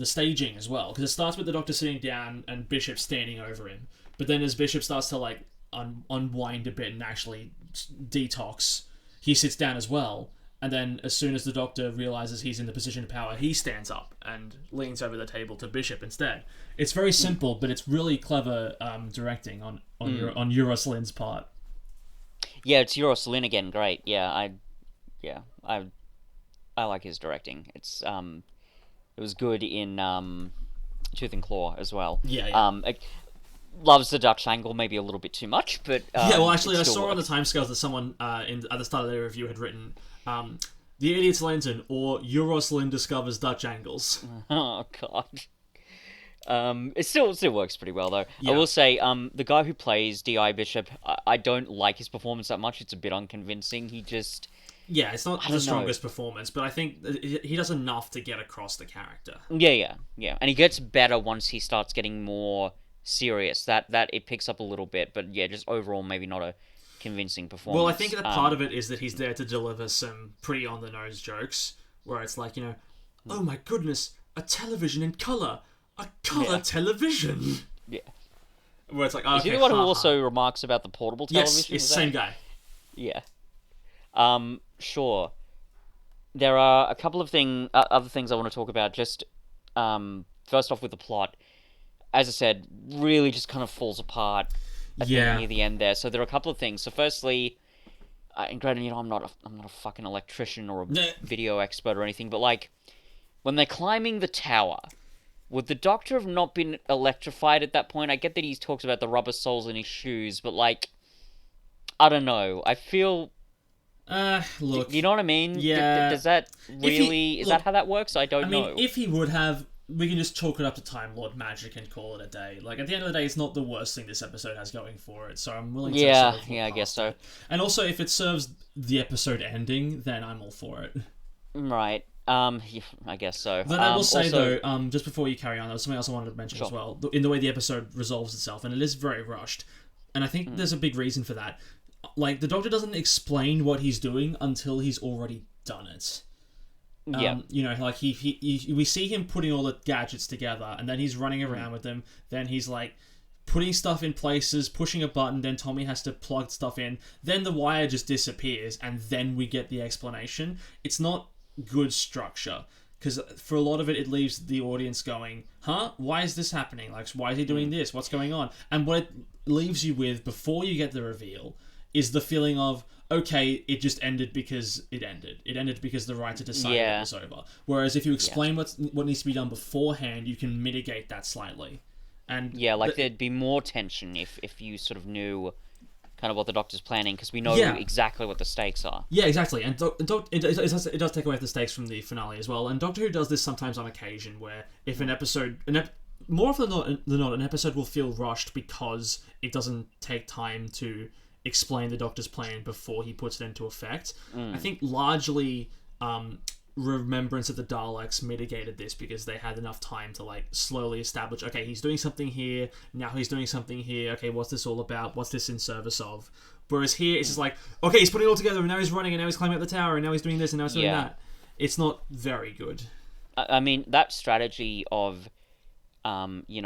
staging as well, because it starts with the Doctor sitting down and Bishop standing over him. But then as Bishop starts to unwind a bit and actually detox, he sits down as well. And then as soon as the Doctor realizes he's in the position of power, he stands up and leans over the table to Bishop instead. It's very simple, but it's really clever directing on Euros Lynn's part. Yeah, it's Euros Lyn again. Great. Yeah, I like his directing. It was good in Tooth and Claw as well. Yeah. Loves the Dutch angle maybe a little bit too much, but yeah. Well, actually, I saw on the timescales that someone at the start of their review had written The Idiot's Lantern or Euros Lyn discovers Dutch angles. Oh god. It still works pretty well though. Yeah. I will say, the guy who plays D.I. Bishop, I don't like his performance that much. It's a bit unconvincing. He just it's not the strongest performance, but I think he does enough to get across the character. Yeah, and he gets better once he starts getting more serious. That it picks up a little bit, but yeah, just overall maybe not a convincing performance. Well, I think that part of it is that he's there to deliver some pretty on the nose jokes, where it's oh my goodness, a television in colour. A colour television. Yeah. Where it's is he the one who also remarks about the portable television? Yes, same guy. Yeah. Sure. There are a couple of other things I want to talk about. Just first off with the plot. As I said, really just kind of falls apart near the end there. So there are a couple of things. So firstly, and granted, I'm not a fucking electrician or a video expert or anything, but when they're climbing the tower, would the Doctor have not been electrified at that point? I get that he talks about the rubber soles in his shoes, but I don't know. I feel. Look. You know what I mean? Yeah. Does that really? Is that how that works? I don't know. If he would have, we can just chalk it up to Time Lord magic and call it a day. At the end of the day, it's not the worst thing this episode has going for it, so I'm willing to. I guess so. And also, if it serves the episode ending, then I'm all for it. Right. I guess so. But I will say though, just before you carry on, there was something else I wanted to mention as well. In the way the episode resolves itself, and it is very rushed, and I think there's a big reason for that. The Doctor doesn't explain what he's doing until he's already done it. We see him putting all the gadgets together, and then he's running around with them. Then he's putting stuff in places, pushing a button. Then Tommy has to plug stuff in. Then the wire just disappears, and then we get the explanation. It's not good structure. Because for a lot of it, it leaves the audience going, huh? Why is this happening? Like, why is he doing this? What's going on? And what it leaves you with before you get the reveal is the feeling of, okay, it just ended because it ended. It ended because the writer decided it was over. Whereas if you explain what needs to be done beforehand, you can mitigate that slightly. And Yeah, like there'd be more tension if you sort of knew kind of what the Doctor's planning, because we know exactly what the stakes are. Yeah, exactly. And it does take away the stakes from the finale as well. And Doctor Who does this sometimes on occasion, where if an episode... more often than not, an episode will feel rushed because it doesn't take time to explain the Doctor's plan before he puts it into effect. I think largely... Remembrance of the Daleks mitigated this because they had enough time to like slowly establish, okay, he's doing something here, now he's doing something here, okay, what's this all about, what's this in service of? Whereas here it's just like, okay, he's putting it all together, and now he's running, and now he's climbing up the tower, and now he's doing this, and now he's doing that. It's not very good. I mean, that strategy of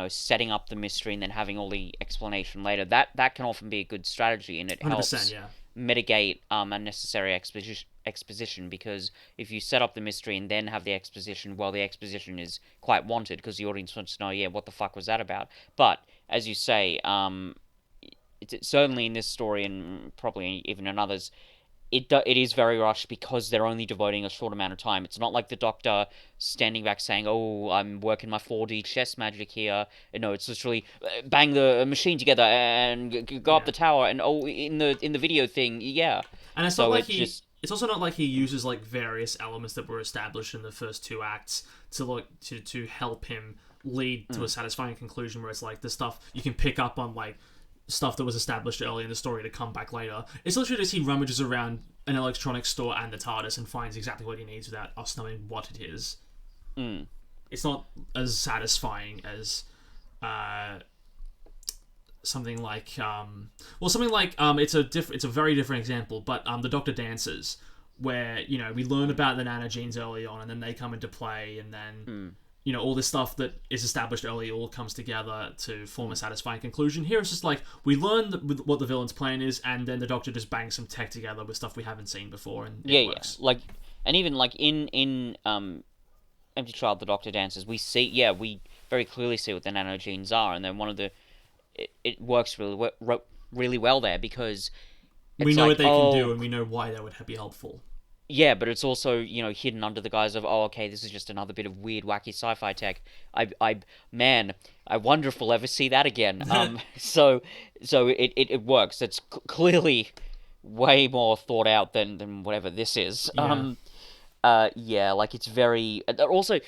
setting up the mystery and then having all the explanation later, that can often be a good strategy, and it helps mitigate unnecessary exposition, because if you set up the mystery and then have the exposition, well, the exposition is quite wanted because the audience wants to know, what the fuck was that about? But, as you say, it's certainly in this story, and probably even in others, it is very rushed because they're only devoting a short amount of time. It's not like the Doctor standing back saying, "Oh, I'm working my 4D chess magic here." No, it's literally bang the machine together and go up the tower, and in the video thing, And it's not like it's also not like he uses like various elements that were established in the first two acts to help him lead to a satisfying conclusion, where it's like the stuff you can pick up on, like stuff that was established early in the story to come back later. It's literally just he rummages around an electronics store and the TARDIS and finds exactly what he needs without us knowing what it is. It's not as satisfying as something like it's a very different example, but the Doctor Dances, where we learn about the nanogenes early on and then they come into play, and then all this stuff that is established early all comes together to form a satisfying conclusion. Here it's just like, we learn what the villain's plan is, and then the Doctor just bangs some tech together with stuff we haven't seen before, and it works. Like, and even like in Empty Child, the Doctor Dances, we very clearly see what the nanogenes are, and then it works really well there, because we know what they can do, and we know why that would be helpful. Yeah, but it's also, hidden under the guise of, okay, this is just another bit of weird, wacky sci-fi tech. Man, I wonder if we'll ever see that again. So it works. It's clearly way more thought out than whatever this is. Like, it's very... Also,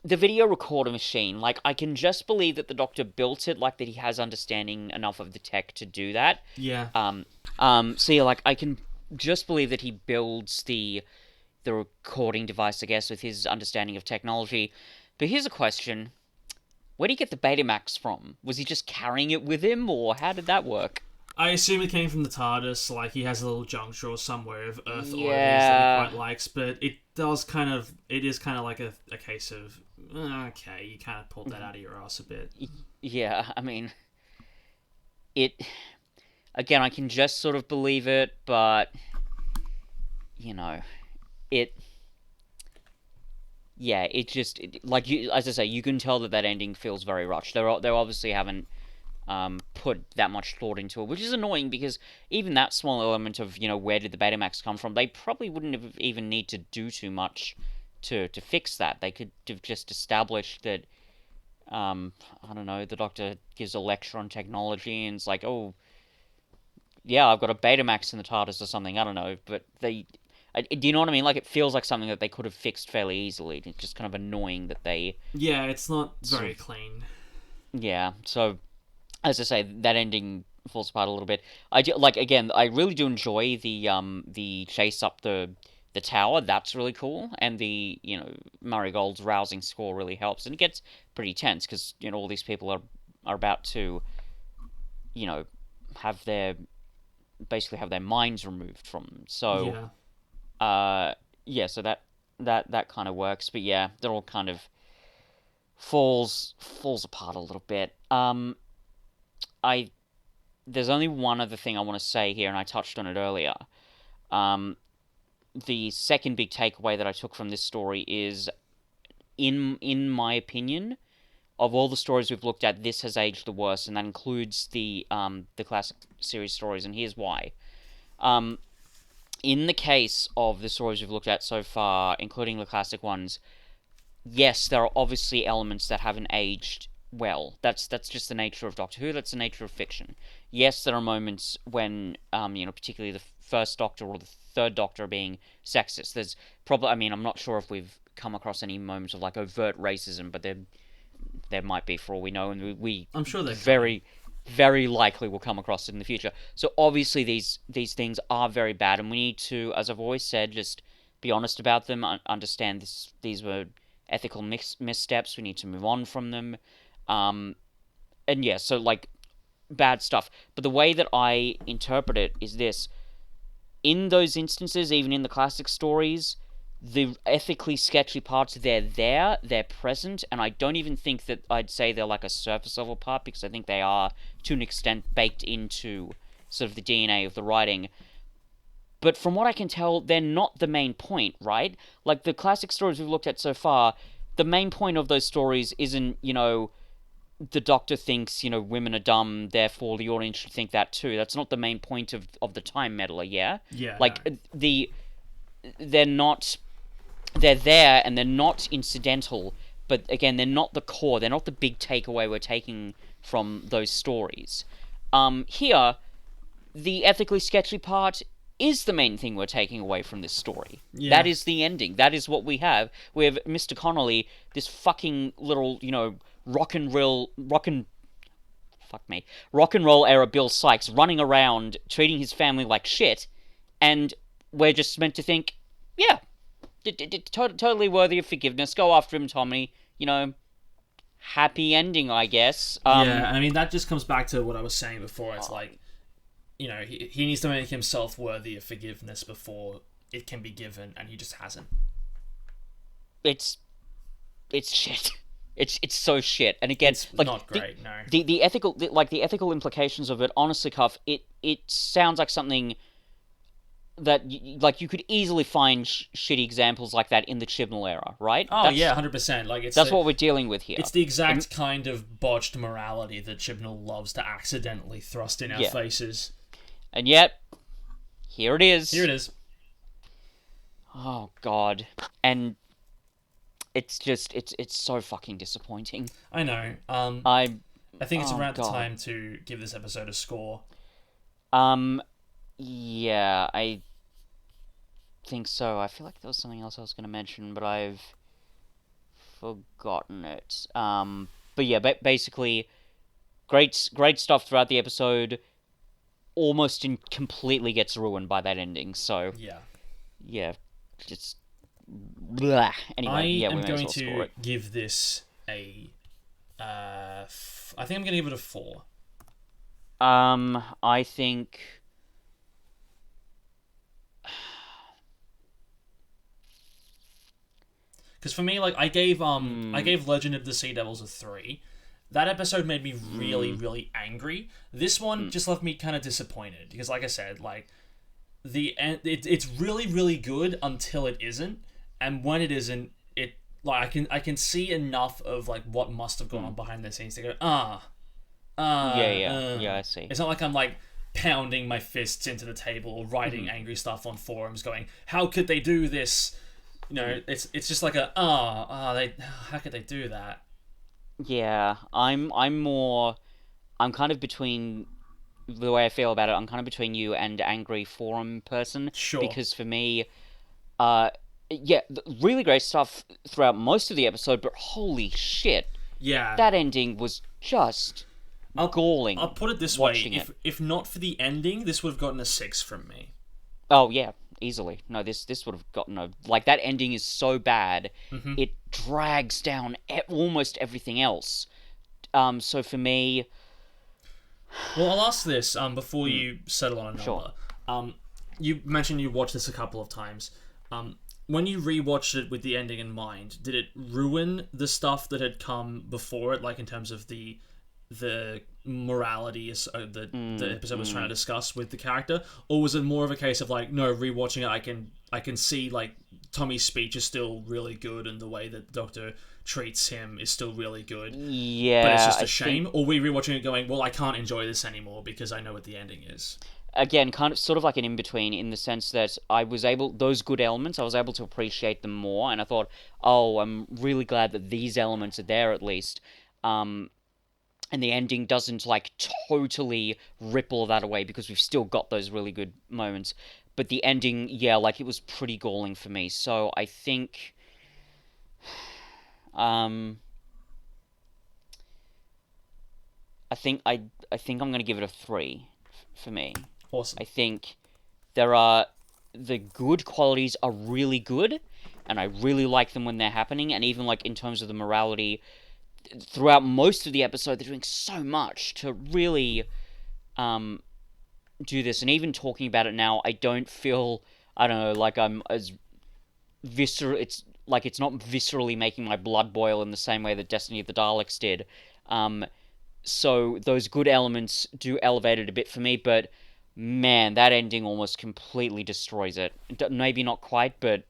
the video recorder machine, like, I can just believe that the Doctor built it, like, that he has understanding enough of the tech to do that. Yeah. Like, I can just believe that he builds the recording device, I guess, with his understanding of technology. But here's a question. Where did he get the Betamax from? Was he just carrying it with him, or how did that work? I assume it came from the TARDIS, like he has a little junk drawer somewhere of Earth oddities that he quite likes, but it is kind of like a case of, okay, you kind of pulled that out of your ass a bit. Yeah, I mean, again, I can just sort of believe it, but, as I say, you can tell that ending feels very rushed. They obviously haven't put that much thought into it, which is annoying, because even that small element of, where did the Betamax come from, they probably wouldn't have even need to do too much to fix that. They could have just established that, I don't know, the Doctor gives a lecture on technology, and it's like, oh, yeah, I've got a Betamax in the TARDIS or something, I don't know, but do you know what I mean? Like, it feels like something that they could have fixed fairly easily. It's just kind of annoying that they... Yeah, it's not very clean. Yeah, so, as I say, that ending falls apart a little bit. I really do enjoy the chase up the tower. That's really cool, and the Murray Gold's rousing score really helps, and it gets pretty tense because all these people are about to have their minds removed from them. So so that kind of works, but yeah, they're all kind of falls apart a little bit. There's only one other thing I want to say here, and I touched on it earlier. the second big takeaway that I took from this story is, in my opinion, of all the stories we've looked at, this has aged the worst, and that includes the classic series stories, and here's why. In the case of the stories we've looked at so far, including the classic ones, yes, there are obviously elements that haven't aged well. That's just the nature of Doctor Who. That's the nature of fiction. Yes, there are moments when, particularly the first Doctor or the third Doctor being sexist. There's probably, I'm not sure if we've come across any moments of like overt racism, but there might be for all we know, and I'm sure they're very, very likely will come across it in the future. So obviously these things are very bad, and we need to, as I've always said, just be honest about them. Understand these were ethical missteps. We need to move on from them. And yeah, so like bad stuff. But the way that I interpret it is this: in those instances, even in the classic stories, the ethically sketchy parts, they're present, and I don't even think that I'd say they're like a surface level part, because I think they are, to an extent, baked into sort of the DNA of the writing. But from what I can tell, they're not the main point, right? Like, the classic stories we've looked at so far, the main point of those stories isn't, the Doctor thinks, women are dumb, therefore the audience should think that too. That's not the main point of the Time Meddler, yeah? Yeah. Like, they're there, and they're not incidental, but again, they're not the core, they're not the big takeaway we're taking from those stories. Here, the ethically sketchy part is the main thing we're taking away from this story. Yeah. That is the ending. That is what we have. We have Mr. Connolly, this fucking little, rock and roll era Bill Sykes, running around, treating his family like shit, and we're just meant to think, yeah, totally worthy of forgiveness. Go after him, Tommy. Happy ending, I guess. Yeah, that just comes back to what I was saying before. It's like, he needs to make himself worthy of forgiveness before it can be given, and he just hasn't. It's shit. It's so shit. And again, it's like, not great. No. The ethical implications of it. Honestly, Cuff, it sounds like something that you could easily find shitty examples like that in the Chibnall era, right? Oh, yeah, 100%. Like, that's what we're dealing with here. It's the exact kind of botched morality that Chibnall loves to accidentally thrust in our faces. And yet, here it is. Here it is. Oh, God. And it's just, it's so fucking disappointing. I know. I think it's around the time to give this episode a score. Yeah, I think so. I feel like there was something else I was going to mention, but I've forgotten it. But yeah, basically, great stuff throughout the episode. Almost completely gets ruined by that ending. So yeah, just blah. Anyway, I am going to give this a. I think I'm going to give it a 4. I think. Because for me, like, I gave Legend of the Sea Devils a 3. That episode made me really, really angry. This one just left me kind of disappointed because, like I said, like it's really, really good until it isn't, and when it isn't, it like I can see enough of like what must have gone on behind the scenes to go yeah, I see. It's not like I'm like pounding my fists into the table, writing angry stuff on forums, going, "How could they do this?" It's just like how could they do that? Yeah, I'm kind of between the way I feel about it. I'm kind of between you and angry forum person. Sure. Because for me, really great stuff throughout most of the episode, but holy shit, yeah, that ending was just galling. I'll put it this way: if not for the ending, this would have gotten a 6 from me. Oh yeah. Easily. No, this would have gotten that ending is so bad, it drags down almost everything else. So for me... Well, I'll ask this before you settle on a number. Sure. You mentioned you watched this a couple of times. When you rewatched it with the ending in mind, did it ruin the stuff that had come before it, like in terms of the the morality the episode was trying to discuss with the character, or was it more of a case of like, no, rewatching it, I can see like Tommy's speech is still really good, and the way that the Doctor treats him is still really good. Yeah, but it's just a shame. Or we rewatching it going, well, I can't enjoy this anymore because I know what the ending is. Again, sort of like an in-between, in the sense that those good elements, I was able to appreciate them more, and I thought, oh, I'm really glad that these elements are there at least. And the ending doesn't, like, totally rip all that away, because we've still got those really good moments. But the ending, yeah, like, it was pretty galling for me. So I think... I think I'm going to give it a 3 for me. Awesome. I think the good qualities are really good, and I really like them when they're happening, and even, like, in terms of the morality... Throughout most of the episode, they're doing so much to really do this. And even talking about it now, I don't feel, I don't know, like I'm as visceral. It's like it's not viscerally making my blood boil in the same way that Destiny of the Daleks did. So those good elements do elevate it a bit for me, but man, that ending almost completely destroys it. Maybe not quite, but...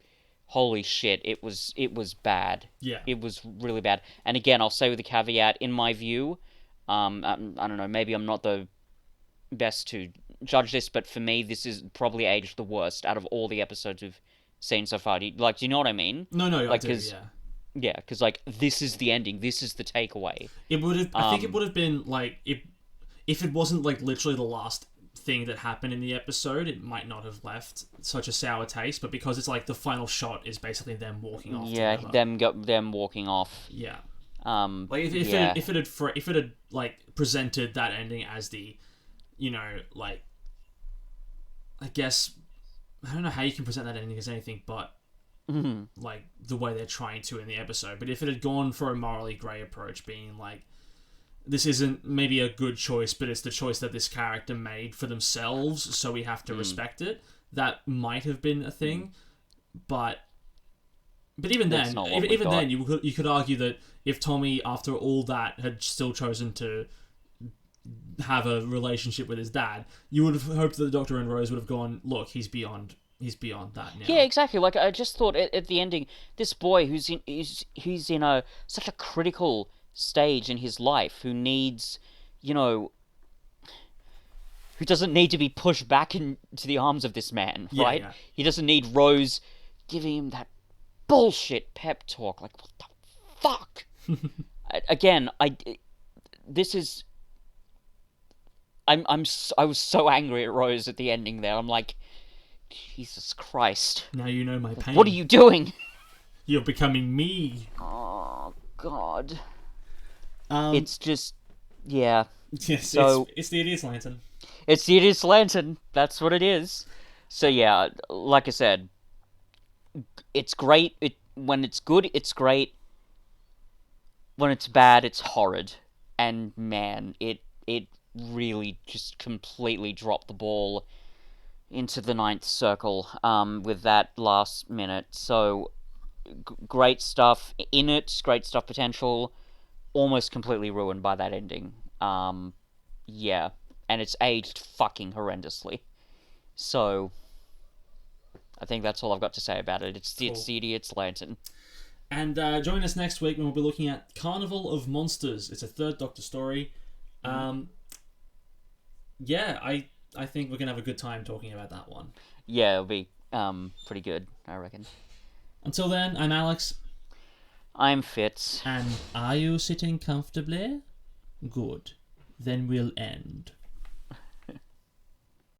Holy shit, it was bad. Yeah. It was really bad. And again, I'll say with a caveat, in my view, I don't know, maybe I'm not the best to judge this, but for me, this is probably aged the worst out of all the episodes we've seen so far. Do you know what I mean? No, like, I do, yeah. Yeah, because, like, this is the ending. This is the takeaway. It would have... I think it would have been, like... If it wasn't, like, literally the last... thing that happened in the episode, it might not have left such a sour taste, but because it's like the final shot is basically them walking off. Yeah, together. them walking off. Yeah. Like if it had like presented that ending as the, you know, like, I guess I don't know how you can present that ending as anything but like the way they're trying to in the episode. But if it had gone for a morally grey approach, being like, this isn't maybe a good choice, but it's the choice that this character made for themselves, so we have to respect it. That might have been a thing, but even then, then, you could argue that if Tommy, after all that, had still chosen to have a relationship with his dad, you would have hoped that the Doctor and Rose would have gone, look, he's beyond that now. Yeah, exactly. Like, I just thought at the ending, this boy who's in such a critical stage in his life, who needs, you know, who doesn't need to be pushed back into the arms of this man, right? Yeah. He doesn't need Rose giving him that bullshit pep talk. Like, what the fuck? Again, I was so angry at Rose at the ending there. I'm like, Jesus Christ. Now you know my pain. What are you doing? You're becoming me. Oh, God. It's just, yeah. Yes, so, it's the Idiot's Lantern. It's the Idiot's Lantern. That's what it is. So yeah, like I said, it's great. When it's good, it's great. When it's bad, it's horrid. And man, it really just completely dropped the ball into the ninth circle with that last minute. So great stuff in it, great stuff potential. Almost completely ruined by that ending. Yeah. And it's aged fucking horrendously. So, I think that's all I've got to say about it. It's the Idiot's Lantern. And join us next week when we'll be looking at Carnival of Monsters. It's a third Doctor story. Yeah, I think we're going to have a good time talking about that one. Yeah, it'll be pretty good, I reckon. Until then, I'm Alex. I'm Fitz. And are you sitting comfortably? Good. Then we'll end.